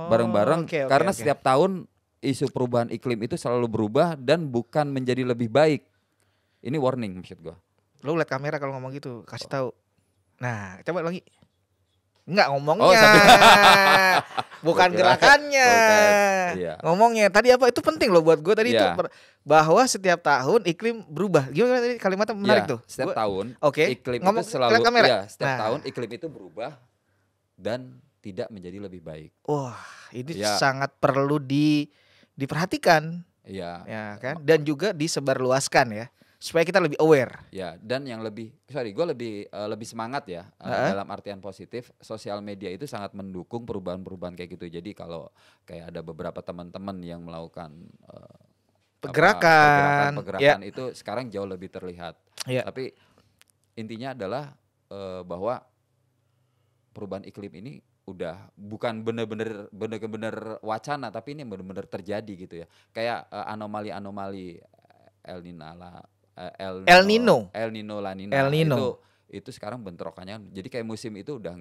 B: Bareng-bareng karena setiap tahun isu perubahan iklim itu selalu berubah dan bukan menjadi lebih baik. Ini warning maksud gua.
A: Lu liat kamera kalau ngomong gitu, kasih tahu. Nah, coba lagi. Enggak ngomongnya. Bukan gerakannya.
B: Iya.
A: Ngomongnya. Tadi apa? Itu penting loh buat gue tadi itu bahwa setiap tahun iklim berubah. Gimana tadi kalimatnya menarik tuh?
B: Setiap tahun iklim
A: ngomong
B: itu selalu setiap
A: nah.
B: tahun iklim itu berubah dan tidak menjadi lebih baik.
A: Wah, ini sangat perlu diperhatikan.
B: Iya.
A: Ya kan? Dan juga disebarluaskan ya. Supaya kita lebih aware.
B: Ya, dan yang gue lebih semangat ya dalam artian positif. Sosial media itu sangat mendukung perubahan-perubahan kayak gitu. Jadi kalau kayak ada beberapa teman-teman yang melakukan
A: pergerakan
B: itu sekarang jauh lebih terlihat. Tapi intinya adalah bahwa perubahan iklim ini udah bukan bener-bener wacana, tapi ini bener-bener terjadi gitu ya. Kayak anomali-anomali El Nino, La Nina itu sekarang bentrokannya. Jadi kayak musim itu udah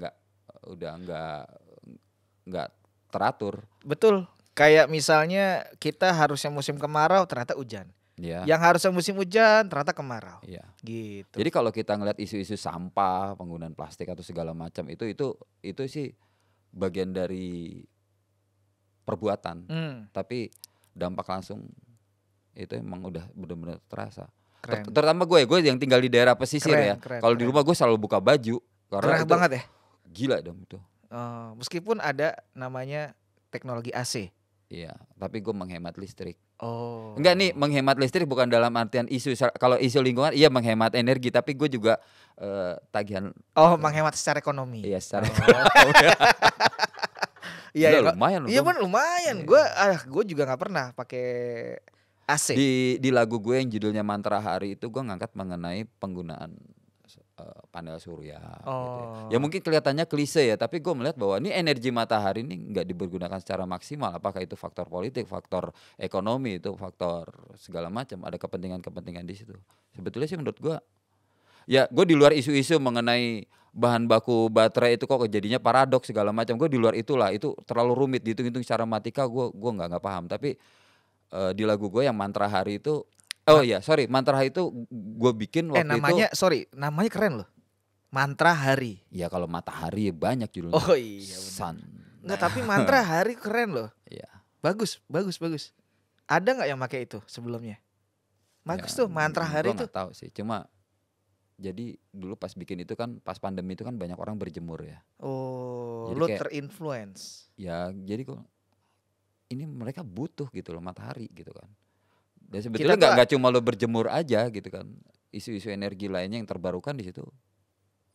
B: nggak teratur.
A: Betul. Kayak misalnya kita harusnya musim kemarau ternyata hujan. Yang harusnya musim hujan ternyata kemarau. Gitu.
B: Jadi kalau kita ngeliat isu-isu sampah, penggunaan plastik atau segala macam itu sih bagian dari perbuatan. Tapi dampak langsung itu emang udah benar-benar terasa. Terutama gue yang tinggal di daerah pesisir ya. Kalau di rumah gue selalu buka baju karena
A: itu banget ya.
B: Gila dong itu.
A: Meskipun ada namanya teknologi AC.
B: Iya, tapi gue menghemat listrik. Enggak nih, menghemat listrik bukan dalam artian kalau isu lingkungan iya menghemat energi, tapi gue juga tagihan.
A: Menghemat secara ekonomi.
B: Iya, secara
A: Iya,
B: lumayan.
A: Iya kan lumayan. Gue juga nggak pernah pakai AC.
B: Di lagu gue yang judulnya Mantra Hari itu gue ngangkat mengenai penggunaan panel surya. Gitu ya. Ya mungkin kelihatannya klise ya, tapi gue melihat bahwa ini energi matahari ini nggak dipergunakan secara maksimal. Apakah itu faktor politik, faktor ekonomi, itu faktor segala macam. Ada kepentingan-kepentingan di situ. Sebetulnya sih menurut gue, ya gue di luar isu-isu mengenai bahan baku baterai itu kok jadinya paradoks segala macam. Gue di luar itulah, itu terlalu rumit dihitung-hitung secara matematika. Gue nggak paham. Tapi di lagu gue yang Mantra Hari itu Mantra Hari itu gue bikin waktu
A: namanya keren loh. Mantra Hari.
B: Ya kalau matahari banyak judulnya. Sun.
A: Enggak, tapi Mantra Hari keren loh.
B: Iya.
A: Bagus. Ada nggak yang pakai itu sebelumnya? Bagus tuh Mantra Hari itu.
B: Gue nggak tahu sih. Cuma jadi dulu pas bikin itu kan pas pandemi itu kan banyak orang berjemur ya.
A: Jadi lu terinfluence.
B: Ya jadi kok ini mereka butuh gitu loh matahari gitu kan. Dan sebetulnya nggak cuma lo berjemur aja gitu kan. Isu-isu energi lainnya yang terbarukan di situ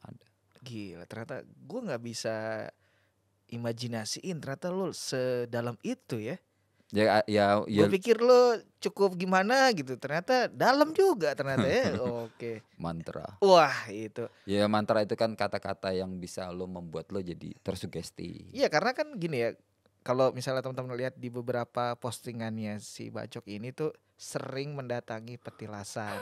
B: ada.
A: Gila, ternyata gue nggak bisa imajinasiin ternyata lo sedalam itu ya.
B: Ya.
A: Gue pikir lo cukup gimana gitu, ternyata dalam juga ternyata ya. Oke.
B: Mantra.
A: Wah itu.
B: Ya mantra itu kan kata-kata yang bisa lo membuat lo jadi tersugesti.
A: Iya karena kan gini ya. Kalau misalnya teman-teman lihat di beberapa postingannya si Bacok ini tuh sering mendatangi petilasan,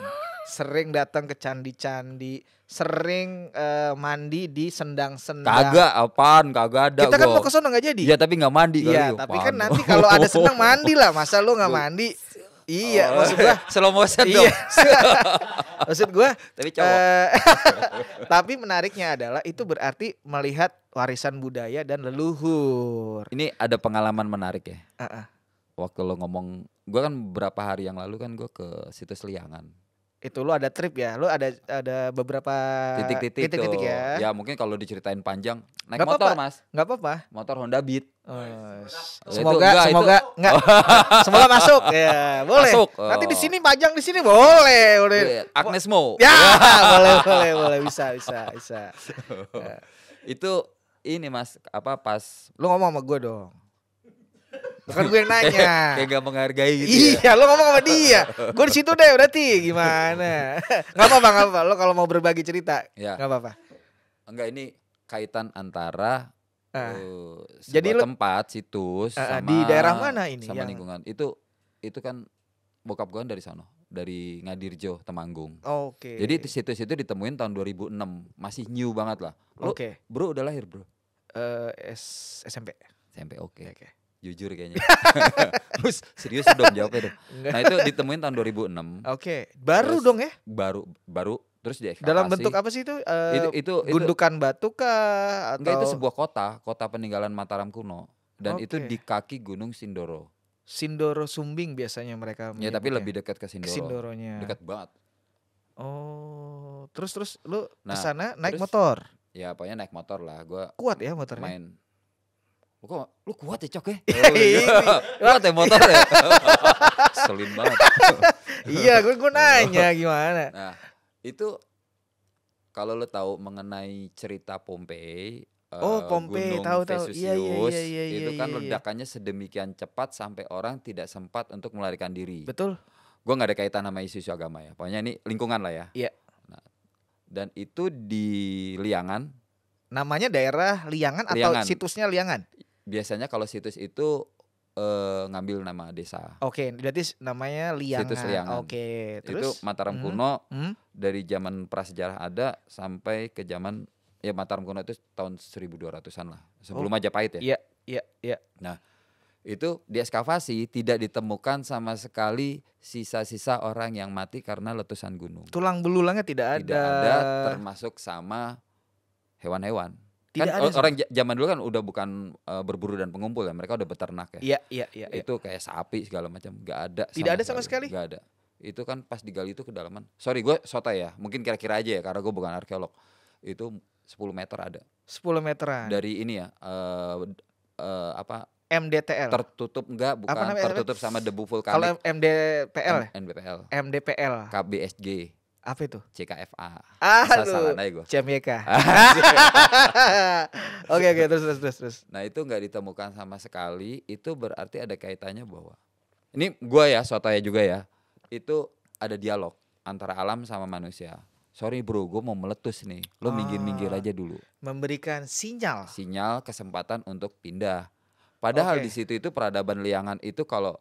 A: sering datang ke candi-candi, sering mandi di sendang-sendang.
B: Kagak ada.
A: Kita kan mau ke sono nggak jadi.
B: Iya tapi nggak mandi.
A: Iya tapi kan nanti kalau ada sendang mandi lah, masa lu nggak mandi? Iya, maksud gua
B: slow motion dong.
A: Maksud gua
B: tapi cowok.
A: Tapi menariknya adalah itu berarti melihat warisan budaya dan leluhur.
B: Ini ada pengalaman menarik ya. Waktu lo ngomong, gua kan beberapa hari yang lalu kan gua ke situs Liangan.
A: Itu lo ada trip ya, lo ada beberapa titik-titik ya.
B: Ya mungkin kalau diceritain panjang naik motor mas.
A: Nggak apa-apa.
B: Motor Honda Beat.
A: Semoga semoga masuk ya, boleh.
B: Masuk.
A: Nanti di sini pajang di sini boleh.
B: Agnes Mo.
A: Ya boleh bisa.
B: Itu ini mas pas
A: lo ngomong sama gue dong. Bukan gue yang nanya.
B: Kayak gak menghargai gitu.
A: Iya, lo ngomong sama dia. Gue di situ deh berarti gimana? Gak apa-apa. Lo kalau mau berbagi cerita, gak apa-apa.
B: Enggak, ini kaitan antara
A: jadi
B: tempat situs sama
A: di daerah mana ini?
B: Sama lingkungan. Itu kan bokap gue dari sana. dari Ngadirjo, Temanggung.
A: Oke.
B: Jadi situs itu ditemuin tahun 2006, masih new banget lah.
A: Oke.
B: Bro udah lahir bro?
A: SMP.
B: SMP oke.
A: Oke.
B: Jujur kayaknya. Terus serius dong jawabnya dong. Nah itu ditemuin tahun 2006.
A: Oke. Baru
B: Terus,
A: dong ya?
B: Baru. Terus diekskavasi.
A: Dalam bentuk apa sih itu? Gundukan batu kah? Atau?
B: Enggak, itu sebuah kota peninggalan Mataram kuno. Dan itu di kaki Gunung Sindoro.
A: Sindoro Sumbing biasanya mereka.
B: Ya tapi lebih dekat ke Sindoro.
A: Sindoronya.
B: Dekat banget.
A: Oh, terus lu kesana naik
B: terus,
A: motor?
B: Ya pokoknya naik motor lah. Gua
A: kuat ya motornya?
B: Main. Lu kuat ya Cok ya? Kuat ya motor ya? Selin banget.
A: Iya, gue nanya gimana.
B: Nah, itu kalau lu tahu mengenai cerita Pompei,
A: Pompei,
B: Gunung
A: tahu.
B: Vesuvius,
A: Iya,
B: itu kan ledakannya sedemikian cepat sampai orang tidak sempat untuk melarikan diri.
A: Betul.
B: Gue nggak ada kaitan sama isu agama ya. Pokoknya ini lingkungan lah ya.
A: Iya.
B: Nah, dan itu di Liangan.
A: Namanya daerah Liangan atau situsnya Liangan?
B: Biasanya kalau situs itu ngambil nama desa.
A: Oke, berarti namanya Liangan.
B: Situs Liangan.
A: Oke,
B: terus itu Mataram kuno dari zaman prasejarah ada sampai ke zaman ya Mataram kuno itu tahun 1200-an lah. Sebelum Majapahit ya.
A: Iya.
B: Nah, itu diekskavasi tidak ditemukan sama sekali sisa-sisa orang yang mati karena letusan gunung.
A: Tulang belulangnya tidak ada.
B: Tidak ada, termasuk sama hewan-hewan. Kan orang zaman dulu kan udah bukan berburu dan pengumpul ya, mereka udah beternak ya.
A: Iya.
B: Itu kayak sapi segala macam, nggak ada.
A: Tidak ada sama sekali.
B: Nggak ada. Itu kan pas digali itu kedalaman. Sorry gue sotoy ya, mungkin kira-kira aja ya karena gue bukan arkeolog. Itu 10 meter ada.
A: 10 meteran.
B: Dari ini ya,
A: MDTL.
B: Tertutup bukan tertutup sama debu vulkanik.
A: Kalau MDPL?
B: MDPL. KBSG.
A: Apa itu?
B: CKFA.
A: Salah
B: gue.
A: CMYK. Oke, terus.
B: Nah itu nggak ditemukan sama sekali. Itu berarti ada kaitannya bahwa ini gue ya, sotoya juga ya. Itu ada dialog antara alam sama manusia. Sorry bro, gue mau meletus nih. Lo minggir aja dulu.
A: Memberikan sinyal
B: kesempatan untuk pindah. Padahal di situ itu peradaban Liangan itu kalau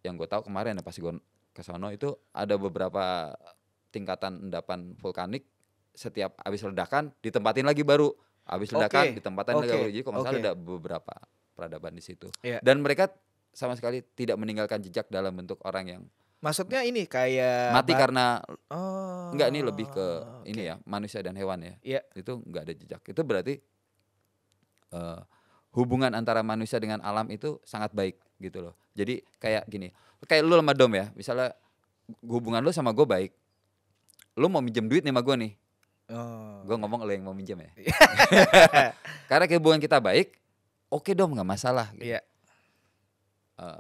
B: yang gue tahu kemarin ya pas gue ke sono itu ada beberapa tingkatan endapan vulkanik. Setiap habis ledakan ditempatin lagi baru. Habis ledakan ditempatin lagi baru. Jadi kalau nggak salah ada beberapa peradaban di situ. Dan mereka sama sekali tidak meninggalkan jejak dalam bentuk orang yang
A: maksudnya ini kayak
B: mati karena enggak, ini lebih ke ini ya, manusia dan hewan ya. Itu enggak ada jejak. Itu berarti hubungan antara manusia dengan alam itu sangat baik gitu loh. Jadi kayak gini, kayak lu sama Dom ya, misalnya hubungan lu sama gue baik. Lu mau minjem duit nih sama gue nih. Gue ngomong lu yang mau minjem ya. Karena hubungan kita baik, oke Dom nggak masalah. Gitu.
A: Iya.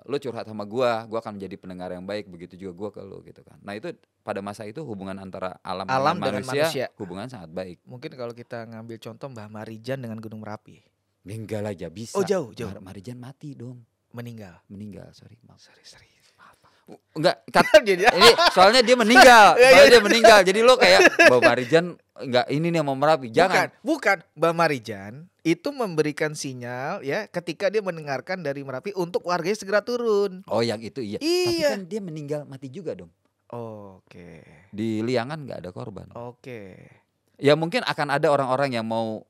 B: Lu curhat sama gue akan menjadi pendengar yang baik, begitu juga gue ke lu gitu kan. Nah itu pada masa itu hubungan antara alam dengan manusia hubungan sangat baik.
A: Mungkin kalau kita ngambil contoh Mbah Marijan dengan Gunung Merapi.
B: Meninggal aja bisa.
A: Oh jauh.
B: Marijan mati dong.
A: Meninggal,
B: sorry. Maaf.
A: Enggak,
B: ini soalnya dia meninggal. Dia meninggal. Jadi lo kayak Mbah Marijan enggak ini nih mau Merapi. Jangan.
A: Bukan. Mbah Marijan itu memberikan sinyal ya ketika dia mendengarkan dari Merapi untuk warganya segera turun.
B: Oh, yang itu iya. Tapi kan dia meninggal mati juga dong.
A: Oke.
B: Di Liangan enggak ada korban.
A: Oke.
B: Ya mungkin akan ada orang-orang yang mau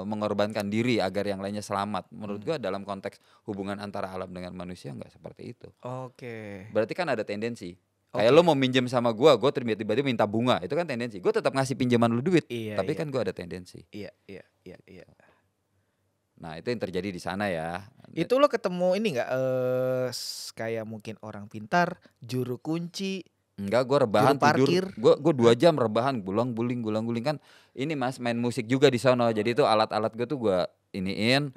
B: mengorbankan diri agar yang lainnya selamat. Menurut gua dalam konteks hubungan antara alam dengan manusia nggak seperti itu.
A: Oke.
B: Berarti kan ada tendensi. Kayak lo mau minjem sama gua tiba-tiba minta bunga, itu kan tendensi. Gua tetap ngasih pinjaman lu duit, tapi kan gua ada tendensi.
A: Iya.
B: Nah itu yang terjadi di sana ya.
A: Itu lo ketemu ini nggak kayak mungkin orang pintar, juru kunci.
B: Enggak, gue rebahan tidur. Gue 2 jam rebahan, guling-guling kan. Ini Mas main musik juga di sono. Jadi itu alat-alat gue tuh gue iniin,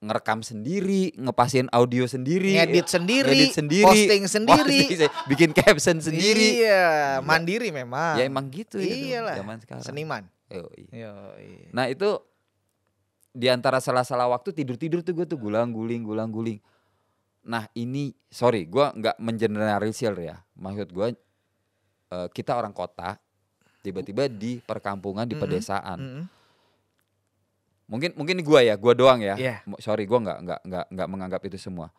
B: ngerekam sendiri, ngepasin audio sendiri,
A: ngedit sendiri, posting sendiri,
B: bikin caption sendiri.
A: Iya, mandiri memang.
B: Ya emang gitu
A: ya
B: zaman sekarang.
A: Seniman.
B: Iya. Nah itu di antara salah-salah waktu tidur tuh gue tuh guling-guling. Nah ini sorry gue nggak mengeneralisir ya, maksud gue kita orang kota tiba-tiba di perkampungan di pedesaan. Mungkin gue doang ya. Sorry gue nggak menganggap itu semua.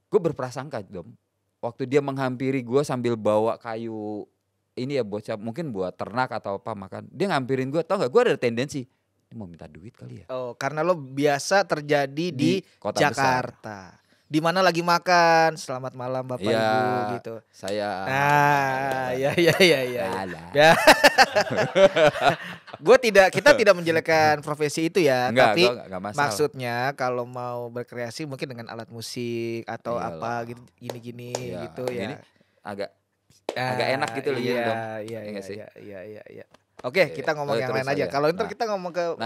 B: Gue berprasangka Dom, waktu dia menghampiri gue sambil bawa kayu ini ya mungkin buat ternak atau apa makan. Dia ngampirin gue, tau gak gue ada tendensi ini mau minta duit kali ya.
A: Oh, karena lo biasa terjadi di
B: kota
A: Jakarta. Besar. Di mana lagi makan, selamat malam Bapak Ibu gitu.
B: Saya.
A: Nah, ya. Kita tidak menjelekkan profesi itu ya,
B: enggak,
A: tapi
B: enggak
A: maksudnya kalau mau berkreasi mungkin dengan alat musik atau apa gitu, gini-gini gitu ya.
B: Gini, agak enak gitu loh ya dong.
A: Iya. Oke, kita ngomong yang lain aja. Kalau ntar kita ngomong ke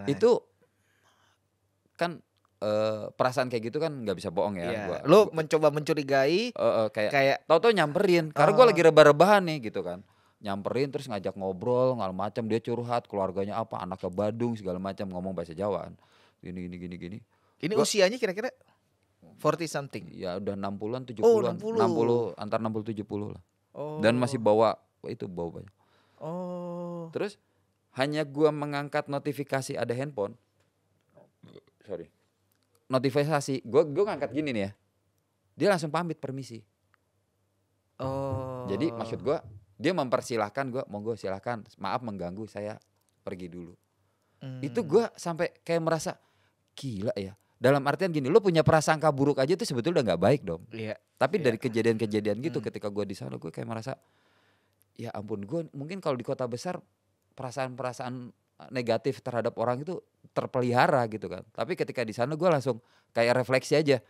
B: itu kan perasaan kayak gitu kan nggak bisa bohong ya.
A: Lu mencoba mencurigai
B: kayak tahu-tahu nyamperin karena gue lagi rebah-rebahan nih gitu kan. Nyamperin terus ngajak ngobrol segala macam, dia curhat keluarganya apa, anak ke Badung segala macam, ngomong bahasa Jawaan. Gini.
A: Ini usianya kira-kira 40 something.
B: Ya udah 60-an 70-an. 60 antara 60 70 lah. Dan masih bawa banyak. Terus hanya gua mengangkat notifikasi ada handphone. Notifikasi, gue ngangkat gini nih ya, dia langsung pamit permisi. Jadi maksud gue, dia mempersilahkan gue, monggo silahkan, maaf mengganggu, saya pergi dulu. Itu gue sampai kayak merasa gila ya. Dalam artian gini, lo punya prasangka buruk aja itu sebetulnya udah nggak baik dong. Tapi dari kejadian-kejadian gitu, ketika gue di sana gue kayak merasa, ya ampun, gue mungkin kalau di kota besar perasaan-perasaan negatif terhadap orang itu terpelihara gitu kan. Tapi ketika di sana gue langsung kayak refleksi aja.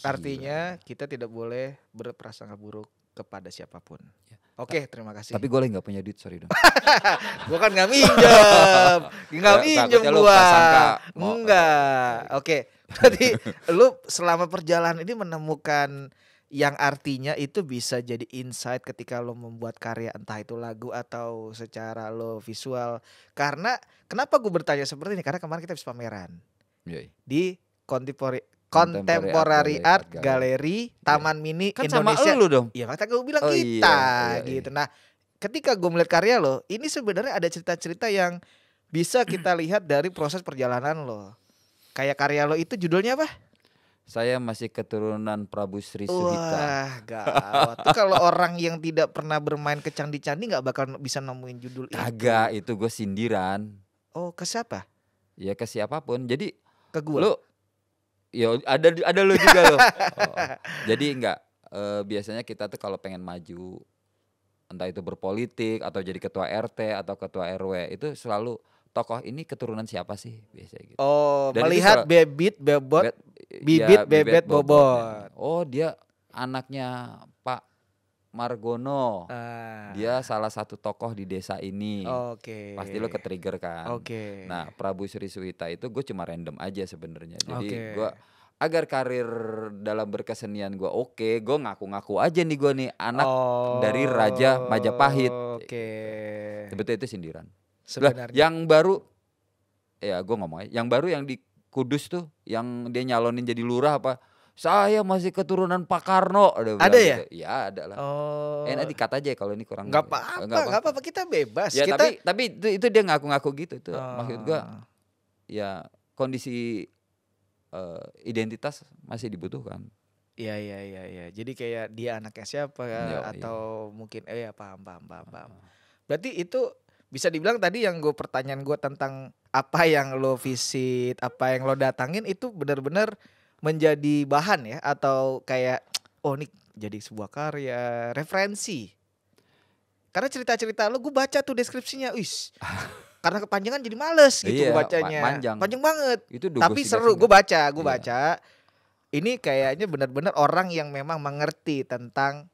A: Artinya kita tidak boleh berprasangka buruk kepada siapapun. Oke, terima kasih.
B: Tapi gue lagi gak punya duit, sorry dong.
A: Gue kan gak minjem. Gak minjem gue. Enggak. Oke, berarti lu selama perjalanan ini menemukan yang artinya itu bisa jadi insight ketika lo membuat karya, entah itu lagu atau secara lo visual. Karena kenapa gue bertanya seperti ini? Karena kemarin kita habis pameran di Contemporary Art Gallery Taman Mini
B: kan
A: Indonesia.
B: Sama lu dong.
A: Iya, makanya gue bilang kita gitu. Nah, ketika gue melihat karya lo, ini sebenarnya ada cerita-cerita yang bisa kita lihat dari proses perjalanan lo. Kayak karya lo itu judulnya apa?
B: Saya masih keturunan Prabu Sri Suhita.
A: Wah, gawat. Kalau orang yang tidak pernah bermain ke candi-candi gak bakal bisa nemuin judul itu.
B: Kagak, itu gue sindiran.
A: Oh, ke siapa?
B: Ya ke siapapun. Jadi
A: ke gue.
B: Lu ya ada lu juga lo. Jadi biasanya kita tuh kalau pengen maju, entah itu berpolitik atau jadi ketua RT atau ketua RW, itu selalu tokoh ini keturunan siapa sih biasanya gitu.
A: Dan melihat bibit bebet bobot.
B: Oh, dia anaknya Pak Margono. Dia salah satu tokoh di desa ini. Pasti lo ke-trigger kan. Nah, Prabu Sri Suhita itu gue cuma random aja sebenarnya. Jadi gue agar karir dalam berkesenian gue gue ngaku-ngaku aja nih gue nih anak dari Raja Majapahit. Sebetulnya itu sindiran. Sebenarnya. Yang baru ya gue ngomong aja, yang baru yang di Kudus tuh yang dia nyalonin jadi lurah apa, saya masih keturunan Pak Karno.
A: Ada ya?
B: Gitu. Ya ada lah. Nanti cut aja kalau ini kurang.
A: Gak apa-apa, kita bebas.
B: Ya, tapi itu dia ngaku-ngaku gitu tuh. Maksud gue ya kondisi identitas masih dibutuhkan.
A: Iya. Jadi kayak dia anaknya siapa atau mungkin paham. Berarti itu bisa dibilang tadi yang pertanyaan gue tentang apa yang lo visit, apa yang lo datangin itu benar-benar menjadi bahan ya, atau kayak ini jadi sebuah karya, referensi. Karena cerita-cerita lo gue baca tuh deskripsinya, karena kepanjangan jadi males gitu bacanya. Panjang banget. Tapi seru, gue baca. Ini kayaknya benar-benar orang yang memang mengerti tentang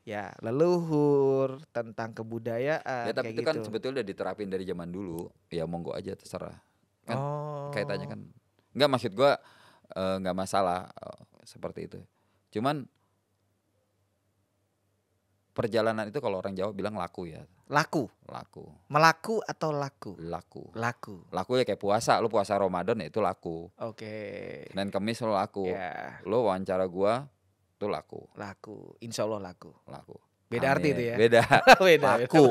A: ya leluhur, tentang kebudayaan.
B: Ya tapi itu
A: gitu.
B: kan sebetulnya udah diterapin dari zaman dulu. Ya monggo aja terserah. Kan kaitannya kan. Enggak, maksud gue enggak masalah seperti itu. Cuman perjalanan itu kalau orang Jawa bilang laku ya.
A: Laku. Melaku atau laku? Laku ya kayak puasa. Lu puasa Ramadan ya itu laku. Senin Kamis lu laku. Lu wawancara gua itu laku. Insya Allah laku. Beda
B: Amin.
A: arti itu ya.
B: Beda. Laku.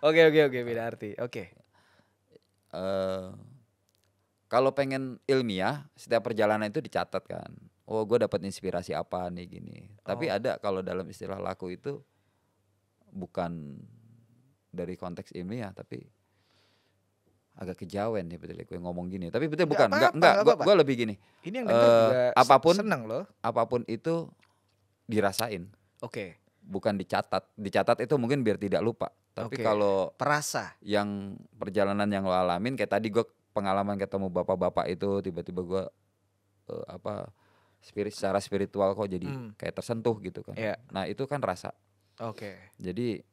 A: Oke, beda arti.
B: Kalau pengen ilmiah, setiap perjalanan itu dicatat kan. oh gue dapat inspirasi apa nih gini. Tapi ada kalau dalam istilah laku itu bukan dari konteks ilmiah tapi agak kejawen nih betul gue ngomong gini. Tapi betul bukan, enggak gue lebih gini.
A: Ini yang denger juga seneng loh.
B: Apapun itu dirasain.
A: Oke.
B: Bukan dicatat. Dicatat itu mungkin biar tidak lupa. Tapi kalau
A: perasa
B: yang perjalanan yang lo alamin kayak tadi gue pengalaman ketemu bapak-bapak itu tiba-tiba gue secara spiritual kok jadi kayak tersentuh gitu kan.
A: Yeah.
B: Nah, itu kan rasa.
A: Oke.
B: Jadi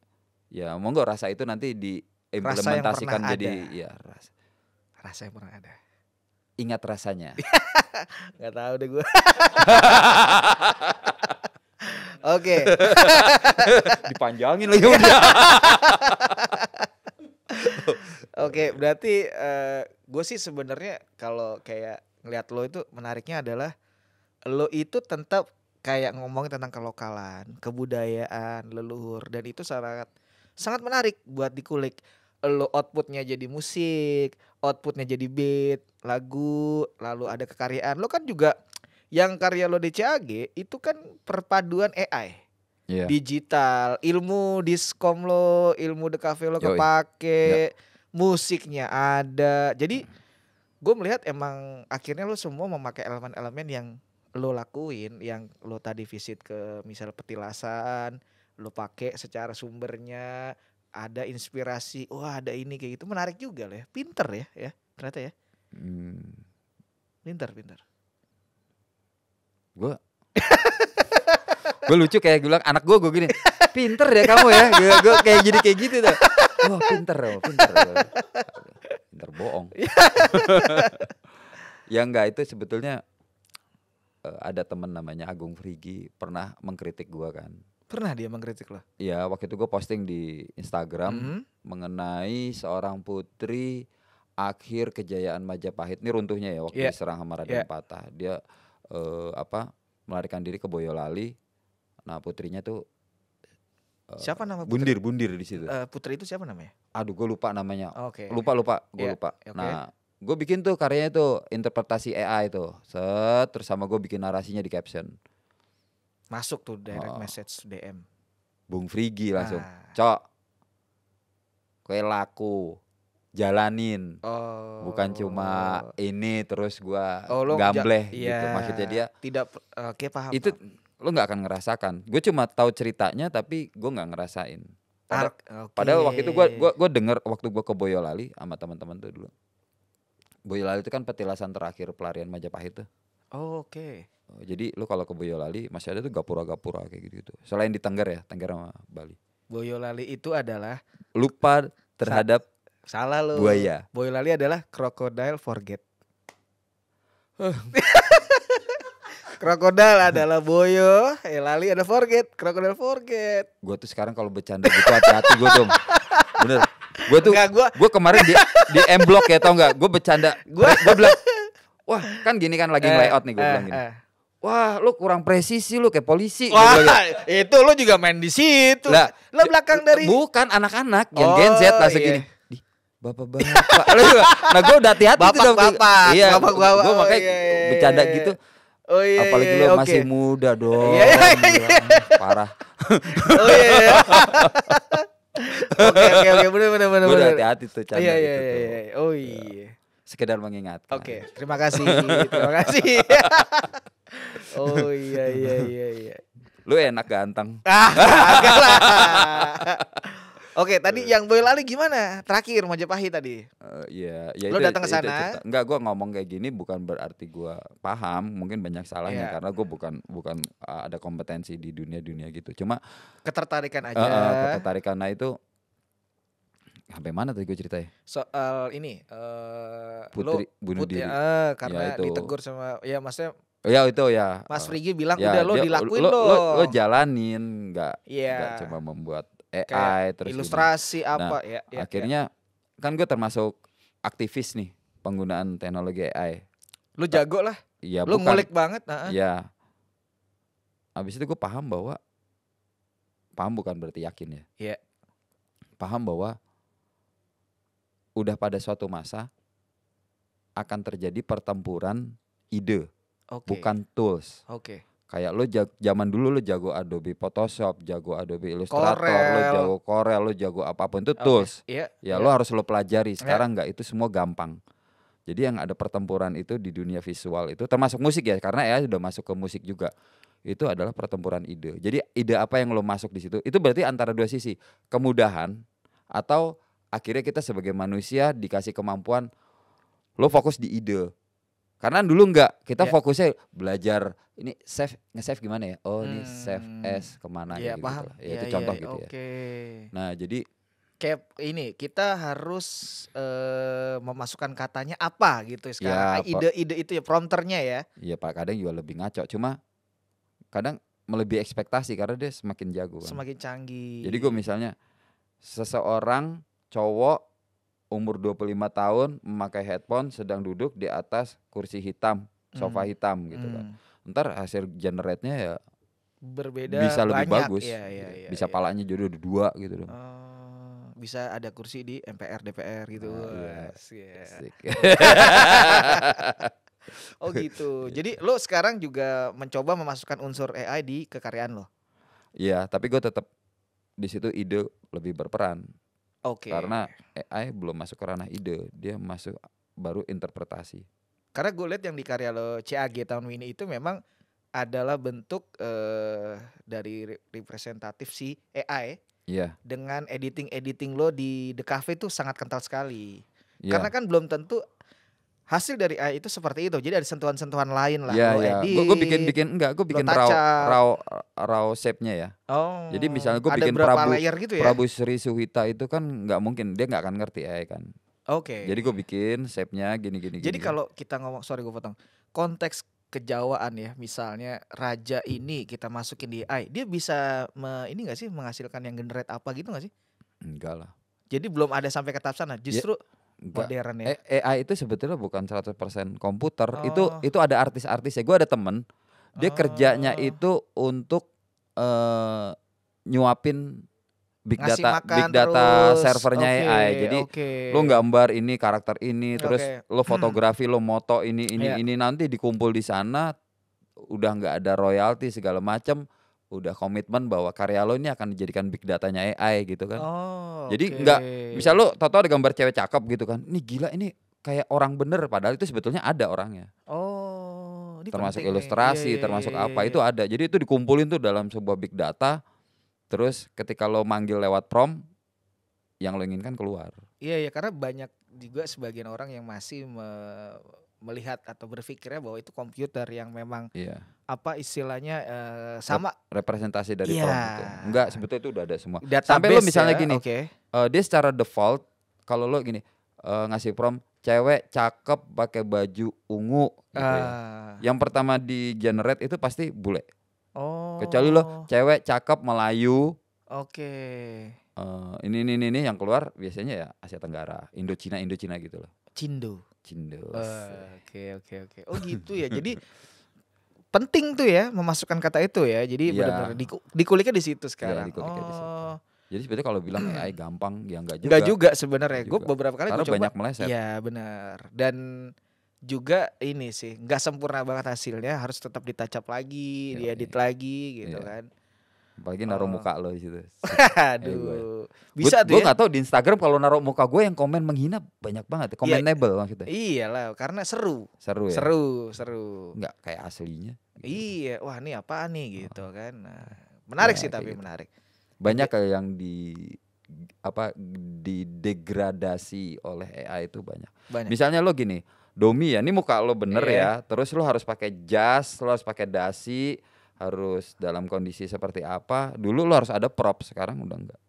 B: ya monggo rasa itu nanti diimplementasikan jadi ya
A: rasa yang pernah ada.
B: Ingat rasanya.
A: Gak tahu deh gue. Oke.
B: Dipanjangin lagi udah.
A: Oke, berarti gue sih sebenarnya kalau kayak ngeliat lo itu menariknya adalah lo itu tetap kayak ngomongin tentang kelokalan, kebudayaan, leluhur, dan itu sangat menarik buat dikulik. Lo outputnya jadi musik, outputnya jadi beat, lagu, lalu ada kekaryaan. Lo kan juga yang karya lo DCAG itu kan perpaduan AI, digital, ilmu diskom lo, ilmu The Cafe lo kepake, musiknya ada. Jadi gue melihat emang akhirnya lo semua memakai elemen-elemen yang lo lakuin, yang lo tadi visit ke misal petilasan, lo pakai secara sumbernya, ada inspirasi, wah ada ini kayak gitu, menarik juga loh ya, pinter ya ternyata ya. Pinter.
B: Gue lucu kayak gue bilang anak gue gini, pinter deh kamu ya, gue kayak jadi kayak gitu tuh. Wah pinter. Pinter bohong. Ya enggak, itu sebetulnya ada temen namanya Agung Frigi pernah mengkritik gue kan.
A: Pernah dia mengkritik lo?
B: Iya, waktu itu gue posting di Instagram mengenai seorang putri akhir kejayaan Majapahit. Ini runtuhnya ya waktu diserang sama Raden Patah. Dia melarikan diri ke Boyolali. Nah putrinya tuh
A: siapa nama putri?
B: Bundir di situ.
A: Putri itu siapa namanya?
B: Aduh gue lupa namanya. Lupa gue lupa.
A: Okay.
B: Nah gue bikin tuh karyanya tuh interpretasi AI tuh. Terus sama gue bikin narasinya di caption.
A: Masuk tuh direct message DM.
B: Bung Frigi langsung. Cok, kue laku, jalanin. Bukan cuma ini terus gua gambleh gitu. Maksudnya dia
A: tidak paham.
B: Itu lo nggak akan ngerasakan. Gue cuma tahu ceritanya tapi gue nggak ngerasain. Padahal waktu itu gue denger waktu gue ke Boyolali sama teman-teman tuh dulu. Boyolali itu kan petilasan terakhir pelarian Majapahit tuh.
A: Oke.
B: Jadi lu kalau ke Boyolali masih ada tuh gapura-gapura kayak gitu. Selain di Tengger sama Bali.
A: Boyolali itu adalah
B: lupa terhadap
A: salah lo.
B: Buaya.
A: Boyolali adalah crocodile forget. Krokodil adalah boyo, lali ada forget, crocodile forget.
B: Gue tuh sekarang kalau bercanda gitu hati-hati gue tuh. Bener. Gue kemarin di M-Block ya tau nggak? Gue bercanda. Gue bilang, wah kan gini kan lagi layout nih gue bilang gini. Wah lu kurang presisi lu kayak polisi.
A: Wah itu lu juga main di situ. Lah belakang dari.
B: Bukan anak-anak yang Gen Z lah segini. Bapak-bapak. Nah gue udah hati-hati tuh.
A: Bapak-bapak.
B: Iya gue makanya bercanda gitu. Apalagi lu masih muda dong. Parah. Oke bener. Gue udah hati-hati tuh canda gitu.
A: Oh iya.
B: Sekedar mengingatkan.
A: Oke, terima kasih. Oh iya.
B: Lu enak ganteng.
A: Agak lah. Oke, tadi yang Boyolali gimana? Terakhir Majapahit tadi.
B: Iya,
A: lu datang ke sana.
B: Enggak, gue ngomong kayak gini bukan berarti gue paham, mungkin banyak salahnya karena gue bukan ada kompetensi di dunia gitu. Cuma ketertarikan aja. Ketertarikan itu sampai mana tadi gue ceritain?
A: Soal ini
B: Putri bunuh diri.
A: Karena ditegur sama maksudnya
B: itu ya.
A: Mas Frigi bilang udah lo dilakuin lo
B: jalanin, enggak cuma membuat AI terus
A: ilustrasi
B: gini. Nah, akhirnya kan gue termasuk aktivis nih penggunaan teknologi AI.
A: Lu jago lah.
B: Iya,
A: lu ngulik banget.
B: Iya. Habis itu gue paham bukan berarti yakin ya.
A: Iya.
B: Paham bahwa udah pada suatu masa akan terjadi pertempuran ide bukan tools. Kayak lo zaman dulu lo jago Adobe Photoshop, jago Adobe Illustrator, lo jago Corel, lo jago apapun itu tools. Lo harus lo pelajari. Sekarang enggak, itu semua gampang. Jadi yang ada pertempuran itu di dunia visual itu termasuk musik ya, karena AI sudah masuk ke musik juga. Itu adalah pertempuran ide. Jadi ide apa yang lo masuk di situ, itu berarti antara dua sisi, kemudahan atau akhirnya kita sebagai manusia dikasih kemampuan lo fokus di ide. Karena dulu enggak, kita fokusnya belajar ini nge-save gimana ya? Oh, ini save as kemana gitu.
A: Paham.
B: Ya, itu contoh gitu ya. Nah, jadi
A: kayak ini kita harus memasukkan katanya apa gitu sekarang. Ide-ide itu ya, prompternya ya.
B: Iya, Pak, kadang juga lebih ngaco. Cuma kadang melebihi ekspektasi karena dia semakin jago kan.
A: Semakin canggih.
B: Jadi gue misalnya seseorang cowok umur 25 tahun memakai headphone sedang duduk di atas kursi hitam, sofa hitam gitu kan. Ntar hasil generate-nya ya
A: berbeda,
B: bisa lebih
A: banyak.
B: bagus. Bisa palanya jadi ada 2 gitu loh.
A: Bisa ada kursi di MPR, DPR gitu. Oh gitu. Jadi lo sekarang juga mencoba memasukkan unsur AI di kekaryaan lo?
B: Iya, tapi gue tetap di situ ide lebih berperan. Karena AI belum masuk ke ranah ide, dia masuk baru interpretasi.
A: Karena gue lihat yang di karya lo CAG tahun ini itu memang adalah bentuk dari representatif si AI. Dengan editing lo di The Cafe itu sangat kental sekali. Karena kan belum tentu hasil dari AI itu seperti itu. Jadi ada sentuhan-sentuhan lain lah.
B: Gue bikin raw shape-nya ya. Jadi misalnya gue bikin
A: gitu ya?
B: Prabu Sri Suhita itu kan nggak mungkin, dia nggak akan ngerti AI kan. Jadi gue bikin shape-nya gini.
A: Jadi kalau kita ngomong, sorry gue potong, konteks kejawaan ya, misalnya raja ini kita masukin di AI, dia bisa ini nggak sih menghasilkan yang generate apa gitu nggak sih?
B: Enggak lah.
A: Jadi belum ada sampai ke tahap sana. Justru modern ya.
B: AI itu sebetulnya bukan 100% komputer. Itu ada artis-artisnya. Gue ada temen, dia kerjanya itu untuk nyuapin big data servernya AI. Jadi lo gambar ini, karakter ini, terus lo fotografi, lo moto ini nanti dikumpul di sana, udah nggak ada royalti segala macam. Udah komitmen bahwa karya lo ini akan dijadikan big datanya AI gitu kan. Jadi enggak, misal lo tau ada gambar cewek cakep gitu kan. Ini gila, ini kayak orang bener, padahal itu sebetulnya ada orangnya. Termasuk ilustrasi, termasuk apa itu ada. Jadi itu dikumpulin tuh dalam sebuah big data. Terus ketika lo manggil lewat prompt, yang lo inginkan keluar.
A: Iya, karena banyak juga sebagian orang yang masih melihat atau berpikirnya bahwa itu komputer yang memang apa istilahnya sama
B: representasi dari prompt itu. Enggak, sebetulnya itu udah ada semua.
A: Database
B: sampai lo misalnya gini, dia secara default kalau lo gini ngasih prompt cewek cakep pakai baju ungu gitu ya. Yang pertama di generate itu pasti bule. Kecuali lo cewek cakep Melayu. Ini yang keluar biasanya ya Asia Tenggara, Indochina gitu loh. Cindo.
A: Oke. Oh gitu ya. Jadi penting tuh ya memasukkan kata itu ya. Jadi benar-benar dikuliknya di situ sekarang.
B: Di situ. Jadi sebetulnya kalau bilang AI gampang ya enggak juga.
A: Enggak juga sebenarnya. Gue beberapa kali gue coba.
B: Banyak meleset.
A: Iya benar. Dan juga ini sih enggak sempurna banget hasilnya, harus tetap ditacap lagi, diedit lagi gitu kan.
B: Apalagi naruh muka lo di situ.
A: Aduh. Bisa tuh
B: ya. Gue gak tahu di Instagram kalau naruh muka gue yang komen menghina banyak banget. Commentable maksudnya.
A: Iyalah, karena seru.
B: Seru ya.
A: Seru.
B: Enggak kayak aslinya.
A: Gitu. Iya, wah ini apaan nih gitu kan. Nah, menarik sih tapi gitu. Menarik.
B: Banyak kayak yang didegradasi oleh AI itu banyak. Misalnya lo gini, Domi ya, ini muka lo bener ya. Terus lo harus pakai jas, lo harus pakai dasi, harus dalam kondisi seperti apa. Dulu lo harus ada prop, sekarang udah enggak.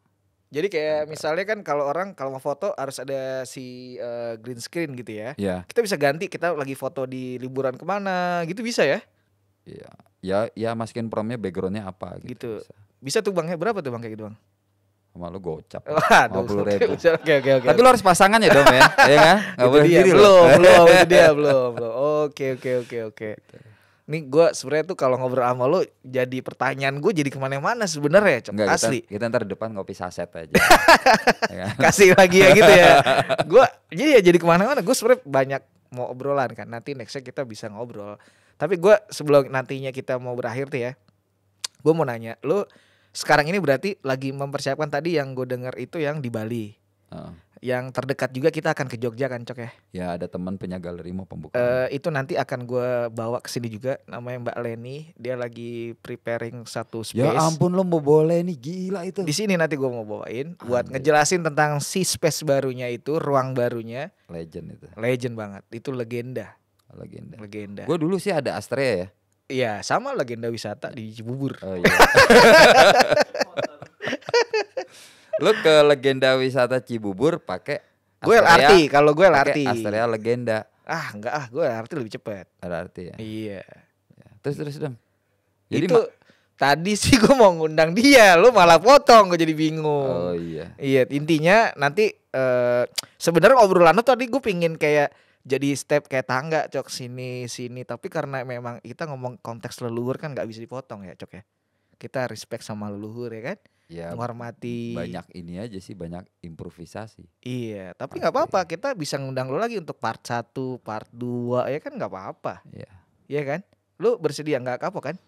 A: Jadi kayak misalnya kan kalau mau foto harus ada si green screen gitu ya. Kita bisa ganti, kita lagi foto di liburan kemana gitu bisa ya?
B: Iya. Ya masukin promnya backgroundnya apa gitu.
A: Bisa tuh Bang, berapa tuh Bang kayak gitu Bang?
B: Sama lo gocap.
A: 50.000. Oke.
B: Tapi lo harus pasangan ya Dom ya. Iya kan? Enggak boleh sendiri
A: belum itu dia belum. Oke. Nih gue sebenarnya tuh kalau ngobrol sama lo jadi pertanyaan gue jadi kemana-mana sebenarnya, asli.
B: Kita ntar depan ngopi saset aja.
A: Kasih lagi ya gitu ya. Gue jadi kemana-mana. Gue sebenarnya banyak mau obrolan kan. Nanti nextnya kita bisa ngobrol. Tapi gue sebelum nantinya kita mau berakhir tuh ya, gue mau nanya, lu sekarang ini berarti lagi mempersiapkan tadi yang gue dengar itu yang di Bali. Yang terdekat juga kita akan ke Jogja kan Cok ya?
B: Ya ada teman punya galeri mau pembukaan.
A: Itu nanti akan gue bawa ke sini juga, namanya Mbak Leni. Dia lagi preparing satu space.
B: Ya ampun lo mau boleh nih, gila itu.
A: Di sini nanti gue mau bawain buat ngejelasin tentang si space barunya itu, ruang barunya.
B: Legend itu.
A: Legend banget, itu legenda.
B: Gue dulu sih ada Astrea ya.
A: Iya sama legenda wisata di Cibubur.
B: Oh iya. Lu ke legenda wisata Cibubur pakai
A: gue LRT, kalau gue LRT.
B: Astrea legenda.
A: Enggak gue LRT lebih cepet.
B: LRT ya.
A: Iya.
B: Ya. Terus dong.
A: Jadi itu tadi sih gue mau ngundang dia, lu malah potong, gue jadi bingung.
B: Oh iya.
A: Iya intinya nanti sebenarnya obrolan tadi gue pingin kayak jadi step kayak tangga Cok, sini tapi karena memang kita ngomong konteks leluhur kan nggak bisa dipotong ya Cok ya. Kita respect sama leluhur ya kan. Ya, menghormati.
B: Banyak ini aja sih, banyak improvisasi.
A: Iya, tapi nggak apa-apa, kita bisa ngundang lo lagi untuk part 1, part 2 ya kan nggak apa-apa.
B: Iya.
A: Iya kan? Lu bersedia nggak kapok kan?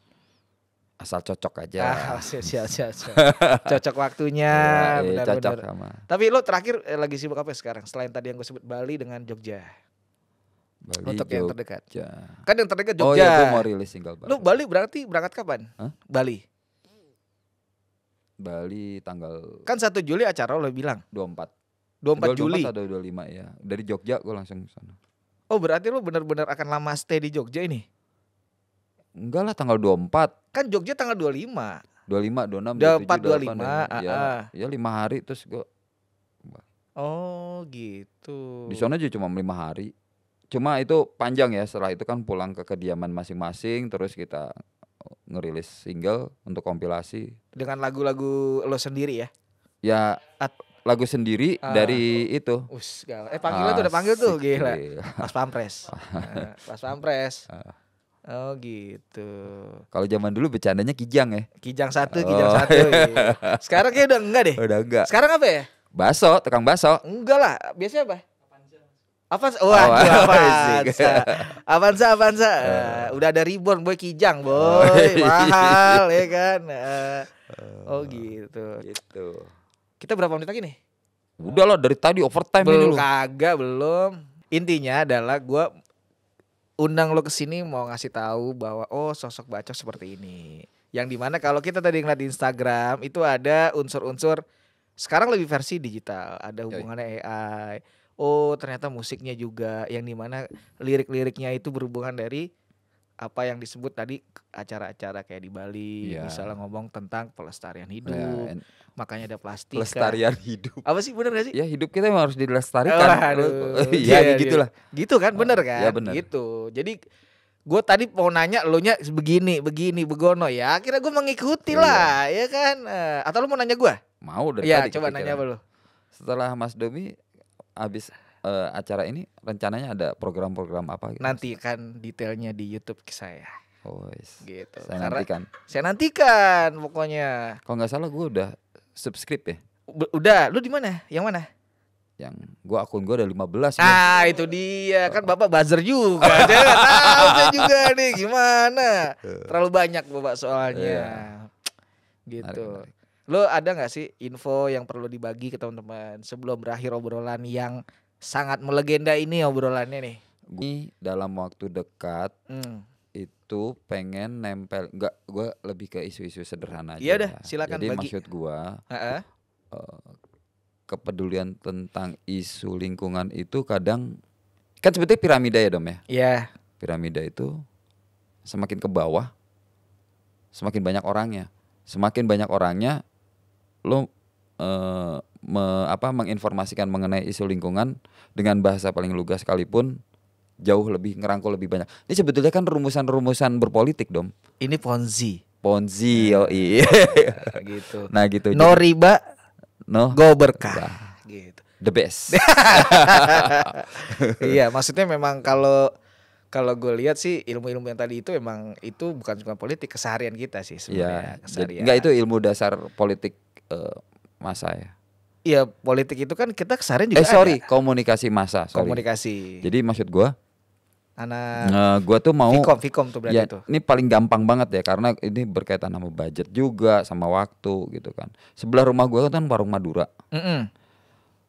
B: Asal cocok aja.
A: Siap. Cocok waktunya, benar-benar.
B: Cocok sama.
A: Tapi lo terakhir lagi sibuk apa sekarang? Selain tadi yang gue sebut Bali dengan Jogja.
B: Bali,
A: untuk
B: Jogja.
A: Yang terdekat. Kan yang terdekat Jogja.
B: Oh iya, gue mau rilis single baru.
A: Lu Bali berangkat kapan?
B: Hah? Bali tanggal
A: kan 1 Juli acara lo bilang
B: 24
A: Juli
B: atau 25 ya. Dari Jogja gue langsung sana.
A: Oh berarti lo benar-benar akan lama stay di Jogja ini?
B: Enggak lah, tanggal 24.
A: Kan Jogja tanggal 25
B: 26
A: 25
B: ya 5 hari terus gue.
A: Oh gitu.
B: Di sana aja cuma 5 hari. Cuma itu panjang ya, setelah itu kan pulang ke kediaman masing-masing. Terus kita ngerilis single untuk kompilasi
A: dengan lagu-lagu lo sendiri ya?
B: Ya lagu sendiri dari itu.
A: Panggilan tuh udah panggil tuh gila. Pas Pampres. Pas Pampres. Oh gitu.
B: Kalau zaman dulu bercandanya Kijang ya.
A: Kijang 1. Iya. Sekarang kayak udah enggak deh.
B: Udah enggak.
A: Sekarang apa ya?
B: Baso, tukang baso.
A: Enggak lah, biasanya apa? Avanza. Udah ada Reborn boy, Kijang boy, mahal ya kan. Oh gitu. Kita berapa menit lagi nih?
B: Udah lah dari tadi overtime
A: belum,
B: ini lu.
A: Kagak belum. Intinya adalah gue undang lo kesini mau ngasih tahu bahwa sosok Bacok seperti ini. Yang dimana kalau kita tadi ngeliat di Instagram itu ada unsur-unsur sekarang lebih versi digital, ada hubungannya AI. Oh ternyata musiknya juga yang dimana lirik-liriknya itu berhubungan dari apa yang disebut tadi acara-acara kayak di Bali, misalnya ngomong tentang pelestarian hidup, makanya ada plastik.
B: Pelestarian hidup.
A: Apa sih, bener gak sih?
B: Ya hidup kita memang harus dilestarikan. Iya gitulah.
A: Gitu kan, bener kan? Ya, bener. Gitu. Jadi gue tadi mau nanya lo nya begini begono ya, akhirnya gue mengikuti lah, ya kan? Atau lo mau nanya gue?
B: Mau dari tadi.
A: Ya coba nanya apa lo?
B: Setelah Mas Domi habis acara ini rencananya ada program-program apa gitu?
A: Nanti kan detailnya di YouTube saya. Gitu. Saya nantikan pokoknya.
B: Kalau nggak salah gue udah subscribe ya.
A: Udah, lu di mana? Yang mana?
B: Yang akun gue ada 15.
A: Itu dia, kan Bapak buzzer juga. Saya nggak tahu saya juga nih gimana. Terlalu banyak Bapak soalnya. Gitu. Lo ada gak sih info yang perlu dibagi ke teman-teman sebelum berakhir obrolan yang sangat melegenda ini obrolannya nih?
B: Gue dalam waktu dekat itu pengen nempel, gue lebih ke isu-isu sederhana aja.
A: Iya udah, silakan
B: bagi. Jadi
A: bagi.
B: Maksud gue kepedulian tentang isu lingkungan itu kadang kan sebetulnya piramida ya Dom ya.
A: Iya.
B: Piramida itu semakin ke bawah semakin banyak orangnya. Semakin banyak orangnya lo menginformasikan mengenai isu lingkungan dengan bahasa paling lugas sekalipun jauh lebih ngerangkul lebih banyak. Ini sebetulnya kan rumusan-rumusan berpolitik Dom.
A: Ini Ponzi.
B: Iya.
A: Gitu.
B: Nah gitu.
A: No riba, go berkah. Gitu.
B: The best.
A: Iya, maksudnya memang kalau gue lihat sih ilmu-ilmu yang tadi itu emang itu bukan cuma politik, keseharian kita sih sebenarnya.
B: Keseharian. Enggak, itu ilmu dasar politik massa ya.
A: Iya, politik itu kan kita keseharian juga ada.
B: Komunikasi massa.
A: Komunikasi.
B: Jadi maksud gue
A: Anak
B: gua tuh mau
A: Vkom tuh berarti
B: ya,
A: itu.
B: ini paling gampang banget ya karena ini berkaitan sama budget juga sama waktu gitu kan. Sebelah rumah gua kan warung Madura.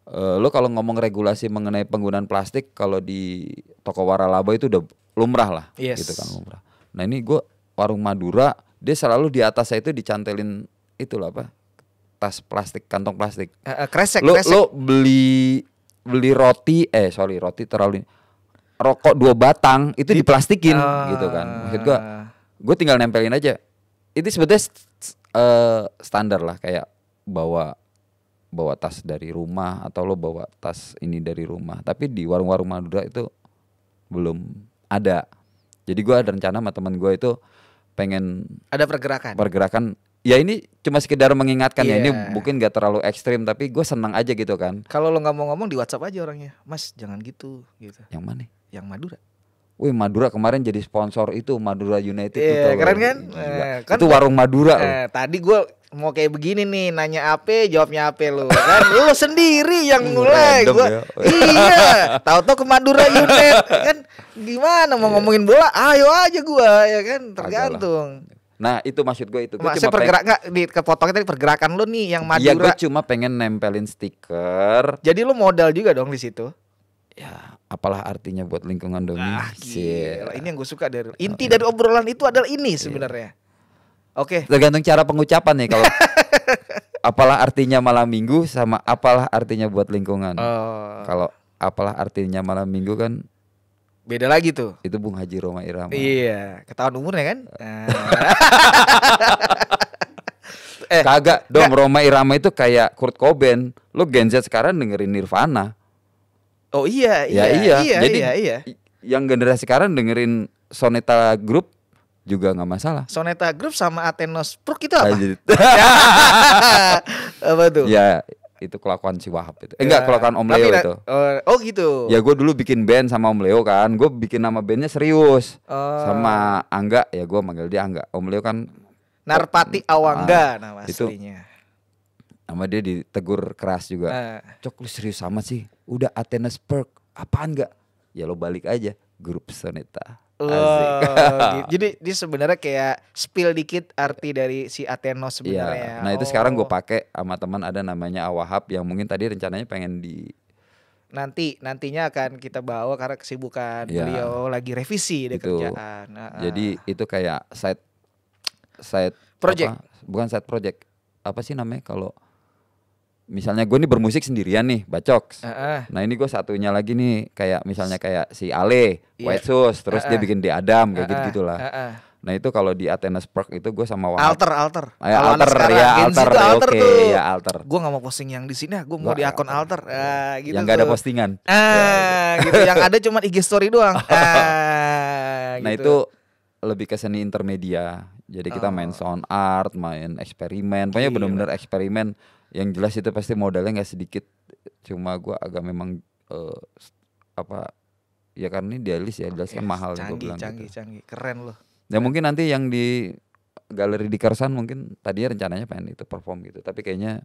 B: Lo kalau ngomong regulasi mengenai penggunaan plastik kalau di toko waralaba itu udah lumrah lah, gitu kan lumrah. Nah ini gua warung Madura, dia selalu di atasnya itu dicantelin itulah apa? Tas plastik, kantong plastik.
A: Kresek.
B: Lo beli roti, roti terlalu rokok 2 batang itu diplastikin gitu kan. Maksud gue tinggal nempelin aja. Itu sebetulnya standar lah kayak bawa tas dari rumah atau lo bawa tas ini dari rumah. Tapi di warung-warung Madura itu belum ada. Jadi gue ada rencana sama temen gue itu pengen
A: ada pergerakan. Ya
B: ini cuma sekedar mengingatkan ya, ini mungkin gak terlalu ekstrim tapi gue senang aja gitu kan.
A: Kalau lo nggak mau ngomong di WhatsApp aja orangnya, Mas jangan gitu.
B: Yang mana?
A: Yang Madura.
B: Wih Madura kemarin jadi sponsor itu Madura United.
A: Keren kan?
B: Kan? Itu warung Madura.
A: Tadi gue mau kayak begini nih, nanya apa jawabnya apa lo kan. Lo sendiri yang mulai. Iya. Tahu-tahu ke Madura United kan gimana mau ngomongin bola? Ayo aja gue ya kan, tergantung.
B: Nah itu maksud gue itu.
A: Maksudnya pergerak nggak di kepotongnya tadi pergerakan lo nih yang Madura.
B: Iya gue cuma pengen nempelin stiker.
A: Jadi lo modal juga dong di situ.
B: Ya apalah artinya buat lingkungan Domi.
A: Ini yang gue suka dari inti dari obrolan itu adalah ini sebenarnya. Oke.
B: Tergantung cara pengucapan nih kalau apalah artinya malam minggu sama apalah artinya buat lingkungan. Kalau apalah artinya malam minggu kan
A: beda lagi tuh.
B: Itu Bung Haji Rhoma Irama.
A: Iya, ketahuan umurnya kan?
B: Kagak dong, Rhoma Irama itu kayak Kurt Cobain. Lo Gen Z sekarang dengerin Nirvana.
A: Oh iya.
B: Jadi yang generasi sekarang dengerin Soneta Group juga nggak masalah.
A: Soneta Group sama Athenos Pruk itu apa? Apa tuh?
B: Ya itu kelakuan si Wahab itu. Enggak, kelakuan Om Leo itu.
A: Oh gitu.
B: Ya gue dulu bikin band sama Om Leo kan. Gue bikin nama bandnya serius. Sama Angga, ya gue manggil dia Angga. Om Leo kan
A: Narpati Awangga nama aslinya.
B: Sama dia ditegur keras juga. Cok lu serius sama sih. Udah Athenos Perk. Apaan enggak? Ya lo balik aja grup Soneta.
A: Jadi dia sebenarnya kayak spill dikit arti dari si Athenos sebenarnya.
B: Nah itu sekarang gue pakai sama teman ada namanya Awahab yang mungkin tadi rencananya pengen
A: nantinya akan kita bawa karena kesibukan beliau lagi revisi di kerjaan.
B: Jadi itu kayak side
A: project.
B: Bukan side project. Apa sih namanya kalau misalnya gue nih bermusik sendirian nih, Bacoks. Nah ini gue satunya lagi nih kayak misalnya kayak si Ale, White Shoes, terus dia bikin di Adam kayak gitu gitulah. Nah itu kalau di Athenos Park itu gue sama Wahab.
A: Alter.
B: Alter.
A: Gue nggak mau posting yang di sini, gue mau di akun Alter. Gitu
B: yang nggak ada postingan.
A: Gitu. Yang ada cuma IG story doang.
B: Nah
A: gitu.
B: itu lebih ke seni intermedia. Jadi kita main sound art, main eksperimen. Pokoknya benar-benar eksperimen. Yang jelas itu pasti modalnya nggak sedikit. Cuma gue agak memang ya karena ini dialis ya, jelas kan mahal.
A: Canggih. Keren loh.
B: Ya mungkin nanti yang di galeri di Kersan mungkin tadinya rencananya pengen itu perform gitu. Tapi kayaknya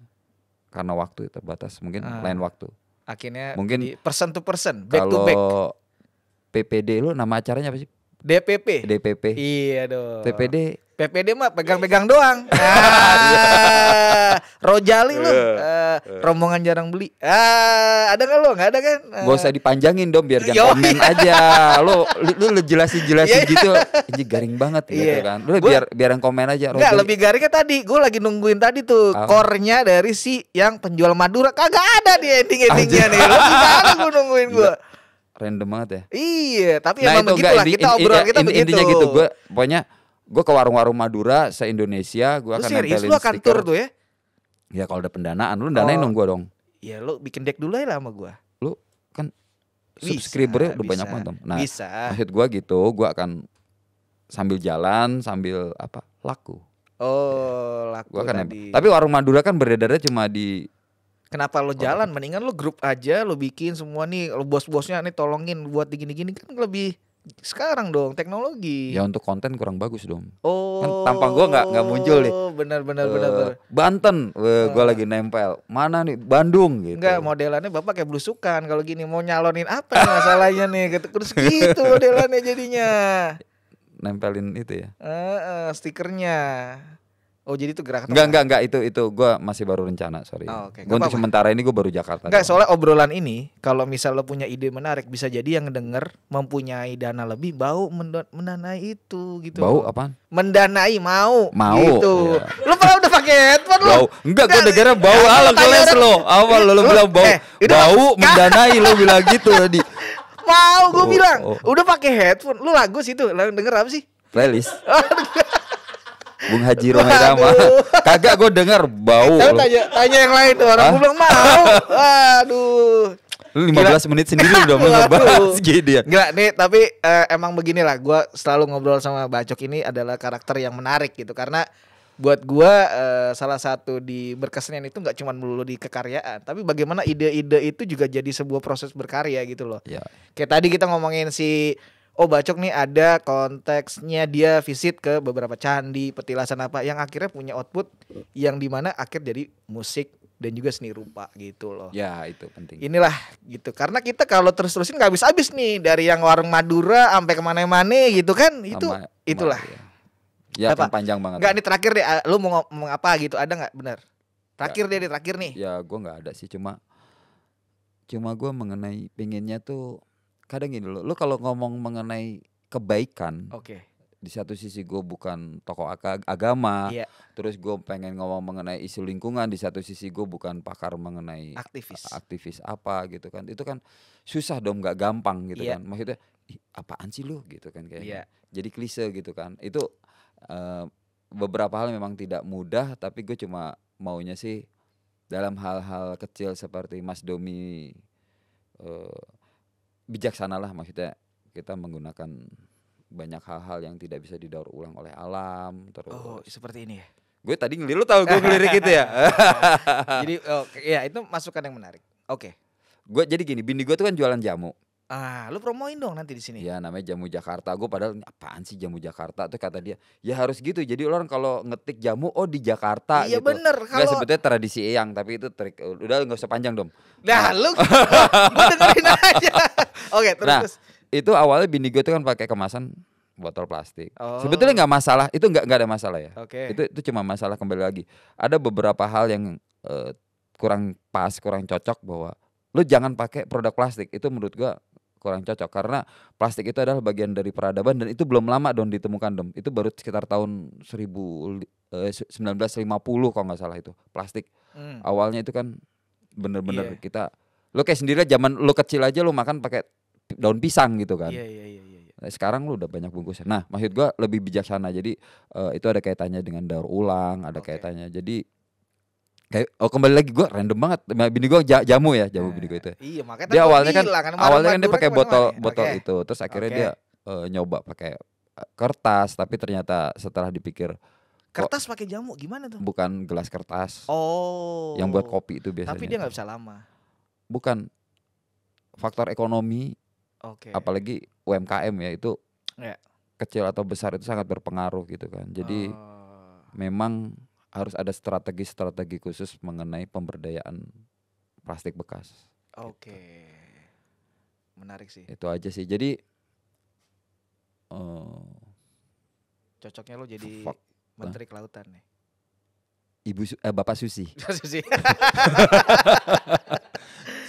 B: karena waktu terbatas, mungkin lain waktu.
A: Akhirnya
B: mungkin
A: person to person, back to back.
B: Kalau PPD lu nama acaranya apa sih?
A: DPP. Iya dong. PPD mah pegang-pegang doang. Rojali lu, rombongan jarang beli. Ada nggak lo? Nggak ada kan?
B: Gak usah dipanjangin dong biar jangan komen aja. Lu jelasin gitu, ini garing banget gitu kan. Lu biar yang komen aja.
A: Enggak, lebih garingnya tadi. Gue lagi nungguin tadi tuh core-nya dari si yang penjual Madura. Kagak ada di ending-endingnya nih. Lu gimana gue nungguin gue?
B: Random banget ya.
A: Iya, tapi emang begitulah kita obrolan kita begitu.
B: Intinya gitu, gue ke warung-warung Madura se-Indonesia, gue akan nempelin stiker.
A: Lu akan tur tuh ya?
B: Ya kalau ada pendanaan, lu danain dong gue dong.
A: Ya lu bikin deck dulu aja lah sama gue.
B: Lu kan subscribernya udah banyak banget. Nah, maksud gue gitu, gue akan sambil jalan, sambil laku.
A: Laku
B: gua akan
A: tadi.
B: Tapi warung Madura kan beredarnya cuma di.
A: Kenapa lo jalan? Mendingan lo grup aja, lo bikin semua nih, lo bos-bosnya nih tolongin buat gini-gini kan lebih Sekarang dong teknologi.
B: Ya untuk konten kurang bagus dong.
A: Oh.
B: Kan tampang gue nggak muncul nih.
A: Benar.
B: Banten, gue lagi nempel. Mana nih? Bandung gitu.
A: Enggak, modelannya bapak kayak belusukan. Kalau gini mau nyalonin apa nih masalahnya nih? Terus gitu modelannya jadinya.
B: Nempelin itu ya.
A: Stikernya. Oh jadi itu gerakan.
B: Enggak itu gue masih baru rencana, sorry.
A: Okay.
B: Gue untuk sementara ini gue baru Jakarta.
A: Enggak, soalnya obrolan ini kalau misal lo punya ide menarik bisa jadi yang ngedenger mempunyai dana lebih bau mendanai itu gitu.
B: Bau apaan?
A: Mendanai mau gitu.
B: Iya.
A: Lo pernah udah pakai headphone lo?
B: Bau. Enggak, gue dengernya bau alam keles lo. Awal lo bilang bau. Bau mendanai lo bilang gitu tadi.
A: Mau gue bilang udah pakai headphone. Lo lagu sih tuh, denger apa sih?
B: Playlist. Bung Haji Romai Rama. Kagak, gue denger bau.
A: Tanya yang lain tuh, orang gue bilang mau. Aduh.
B: Lu 15 menit sendiri udah mau ngebahas gitu ya.
A: Enggak nih, tapi emang beginilah, gue selalu ngobrol sama Bacok ini adalah karakter yang menarik gitu. Karena buat gue salah satu di berkesenian itu gak cuma melulu di kekaryaan, tapi bagaimana ide-ide itu juga jadi sebuah proses berkarya gitu loh ya. Kayak tadi kita ngomongin si Bacok nih ada konteksnya dia visit ke beberapa candi, petilasan apa yang akhirnya punya output yang dimana akhir jadi musik dan juga seni rupa gitu loh.
B: Ya itu penting.
A: Inilah gitu, karena kita kalau terus-terusin gak habis-habis nih dari yang warung Madura sampai kemana-mana gitu kan. Itulah.
B: Ya kan panjang banget.
A: Enggak nih terakhir deh, lu mau ngomong apa gitu, ada gak bener? Terakhir deh terakhir nih.
B: Ya gue gak ada sih, cuma gue mengenai pengennya tuh kadang gini loh, lu kalau ngomong mengenai kebaikan, di satu sisi gue bukan tokoh agama, terus gue pengen ngomong mengenai isu lingkungan, di satu sisi gue bukan pakar mengenai aktivis apa gitu kan, itu kan susah dong, nggak gampang gitu kan, maksudnya apaan sih lu gitu kan kayaknya, jadi klise gitu kan, itu beberapa hal memang tidak mudah, tapi gue cuma maunya sih dalam hal-hal kecil seperti Mas Domi bijaksanalah, maksudnya kita menggunakan banyak hal-hal yang tidak bisa didaur ulang oleh alam terus.
A: Seperti ini ya.
B: Gue tadi ngelirik, lu tahu gue ngelirik gitu ya.
A: Jadi ya itu masukan yang menarik.
B: Gue jadi gini, bini gue tuh kan jualan jamu.
A: Lu promoin dong nanti di sini.
B: Ya namanya jamu Jakarta. Gue padahal apaan sih jamu Jakarta tuh, kata dia. Ya harus gitu. Jadi orang kalau ngetik jamu di Jakarta
A: iya,
B: gitu.
A: Iya bener.
B: Nggak sebetulnya tradisi Eyang, tapi itu trik. Udah nggak usah panjang dong.
A: Nah lu gue dengerin aja. Terus.
B: Nah itu awalnya bini gue tuh kan pakai kemasan botol plastik. Sebetulnya nggak masalah. Itu nggak ada masalah ya. Itu cuma masalah kembali lagi. Ada beberapa hal yang kurang pas, kurang cocok, bahwa lu jangan pakai produk plastik. Itu menurut gue kurang cocok, karena plastik itu adalah bagian dari peradaban dan itu belum lama dong ditemukan dong. Itu baru sekitar tahun 1950 kalau nggak salah itu plastik. Awalnya itu kan bener-bener kita, lo kayak sendiri zaman lo kecil aja lo makan pakai daun pisang gitu kan. Nah, sekarang lo udah banyak bungkusnya. Nah maksud gua lebih bijaksana, jadi itu ada kaitannya dengan daur ulang, ada kaitannya. Jadi kayak kembali lagi gue random banget, bini gue jamu bini gue itu.
A: Iya, makanya
B: dia awalnya kan dia pakai botol itu, terus akhirnya dia nyoba pakai kertas, tapi ternyata setelah dipikir
A: kertas pakai jamu gimana tuh?
B: Bukan gelas kertas. Yang buat kopi itu biasanya.
A: Tapi dia nggak bisa lama.
B: Bukan, faktor ekonomi. Apalagi UMKM ya itu kecil atau besar itu sangat berpengaruh gitu kan. Jadi memang harus ada strategi khusus mengenai pemberdayaan plastik bekas. Gitu.
A: Menarik sih.
B: Itu aja sih. Jadi
A: cocoknya lo jadi Menteri Kelautan nih.
B: Bapak Susi.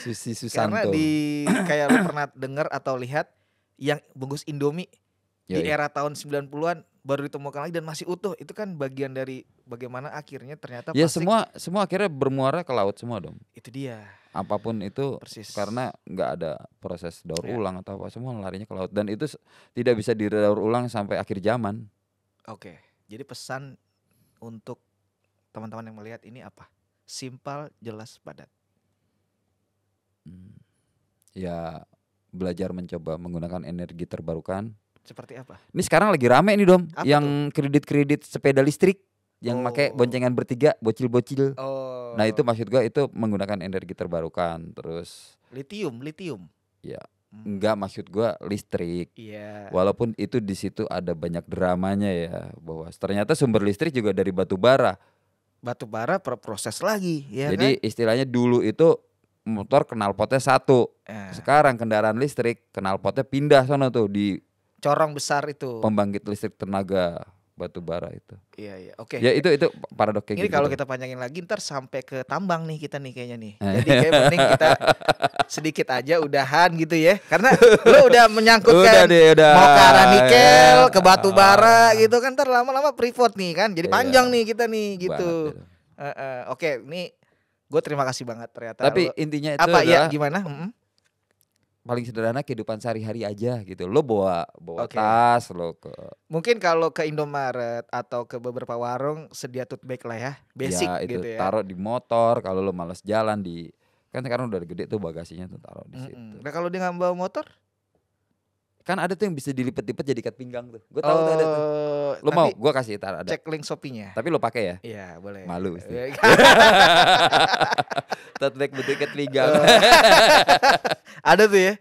B: Susi Susanto.
A: Karena kayak lo pernah dengar atau lihat yang bungkus Indomie di era tahun 90-an baru ditemukan lagi dan masih utuh. Itu kan bagian dari bagaimana akhirnya ternyata
B: ya semua akhirnya bermuara ke laut semua dong.
A: Itu dia.
B: Apapun itu.
A: Persis.
B: Karena nggak ada proses daur ulang atau apa, semua larinya ke laut, dan itu tidak bisa didaur ulang sampai akhir zaman.
A: Jadi pesan untuk teman-teman yang melihat ini apa? Simpel, jelas, padat.
B: Ya belajar mencoba menggunakan energi terbarukan.
A: Seperti apa?
B: Ini sekarang lagi rame nih Dom,
A: apa
B: yang kredit sepeda listrik yang pakai boncengan bertiga, bocil-bocil. Nah itu maksud gue itu menggunakan energi terbarukan. Terus
A: lithium.
B: Ya Enggak, maksud gue listrik. Walaupun itu di situ ada banyak dramanya ya, bahwa ternyata sumber listrik juga dari batu bara.
A: Batu bara proses lagi, ya.
B: Jadi kan? Istilahnya dulu itu motor knalpotnya satu. Sekarang kendaraan listrik knalpotnya pindah sana tuh di
A: corong besar itu.
B: Pembangkit listrik tenaga batu bara itu.
A: Iya, oke.
B: Ya itu paradok kayak
A: ini
B: gitu.
A: Kalau kita panjangin lagi ntar sampai ke tambang nih kita nih kayaknya nih. Jadi kayak mending kita sedikit aja udahan gitu ya. Karena lu udah menyangkutkan mau ke arah nikel, ke batu bara gitu kan, ntar lama-lama Freeport nih kan. Jadi panjang nih kita nih gitu. Oke, nih gue terima kasih banget ternyata.
B: Tapi intinya itu
A: apa ya gimana?
B: Paling sederhana kehidupan sehari-hari aja gitu. Lo bawa tas lo ke.
A: Mungkin kalau ke Indomaret atau ke beberapa warung sedia tote bag lah ya, basic
B: ya, itu
A: gitu ya.
B: Taruh di motor kalau lo malas jalan kan sekarang udah gede tuh bagasinya tuh, taruh di situ.
A: Nah kalau dia nggak bawa motor?
B: Kan ada tuh yang bisa dilipet-lipet jadi ikat pinggang tuh. Gue tahu tuh ada tuh. Lo mau? Gue kasih ada.
A: Cek link Shopee-nya.
B: Tapi lo pakai ya?
A: Iya boleh.
B: Malu sih. Tote bag bentuk ikat pinggang.
A: Ada tuh ya.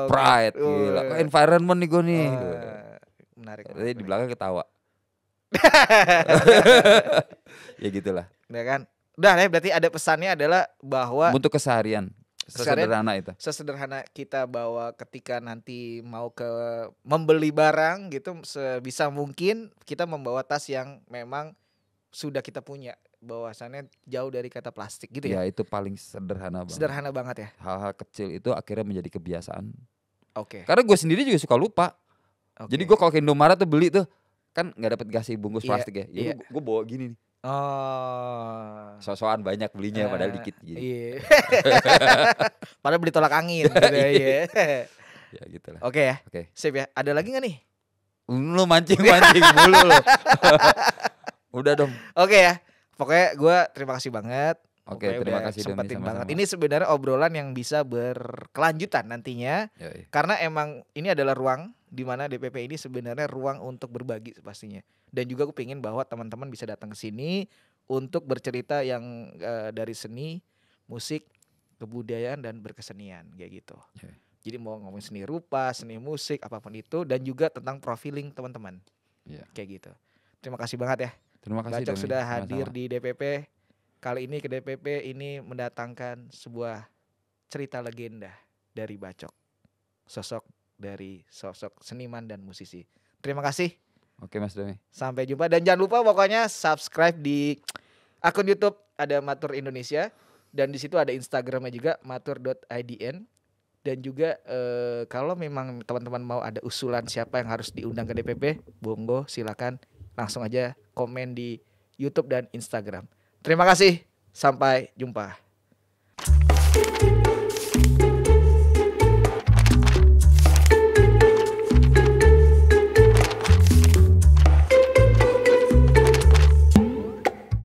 B: Pride, gila. Environment nih gue nih.
A: Menarik.
B: Jadi di belakang ketawa. Ya gitulah.
A: Udah kan? Udah ya, berarti ada pesannya adalah bahwa
B: untuk keseharian. Sesederhana itu.
A: Sesederhana kita bawa ketika nanti mau ke membeli barang gitu, sebisa mungkin kita membawa tas yang memang sudah kita punya, bahwasannya jauh dari kata plastik gitu ya.
B: Ya itu paling sederhana banget.
A: Sederhana banget ya.
B: Hal-hal kecil itu akhirnya menjadi kebiasaan.
A: Oke.
B: Karena gue sendiri juga suka lupa. Jadi gue kalau ke Indomaret tuh beli tuh kan nggak dapet kasih bungkus plastik ya. Jadi gue bawa gini nih. So-soan banyak belinya padahal dikit gitu.
A: Iya. Padahal beli tolak angin gitu ya.
B: Ya gitu lah.
A: Oke ya. Sip ya. Ada lagi gak nih?
B: Lu mancing-mancing mulu lo. Udah dong.
A: Oke ya. Pokoknya gue terima kasih banget.
B: Oke, terima kasih
A: sempetin banget. Ini sebenarnya obrolan yang bisa berkelanjutan nantinya. Karena emang ini adalah ruang di mana DPP ini sebenarnya ruang untuk berbagi pastinya. Dan juga aku pengen bahwa teman-teman bisa datang ke sini untuk bercerita yang dari seni, musik, kebudayaan dan berkesenian kayak gitu. Jadi mau ngomongin seni rupa, seni musik, apapun itu, dan juga tentang profiling teman-teman. Kayak gitu. Terima kasih banget ya.
B: Terima kasih
A: Bacok sudah hadir di DPP. Kali ini ke DPP ini mendatangkan sebuah cerita legenda dari Bacok. Dari sosok seniman dan musisi. Terima kasih.
B: Oke Mas Domi.
A: Sampai jumpa dan jangan lupa pokoknya subscribe di akun YouTube ada Matur Indonesia dan di situ ada Instagramnya juga matur.idn dan juga kalau memang teman-teman mau ada usulan siapa yang harus diundang ke DPP, monggo silakan langsung aja komen di YouTube dan Instagram. Terima kasih. Sampai jumpa.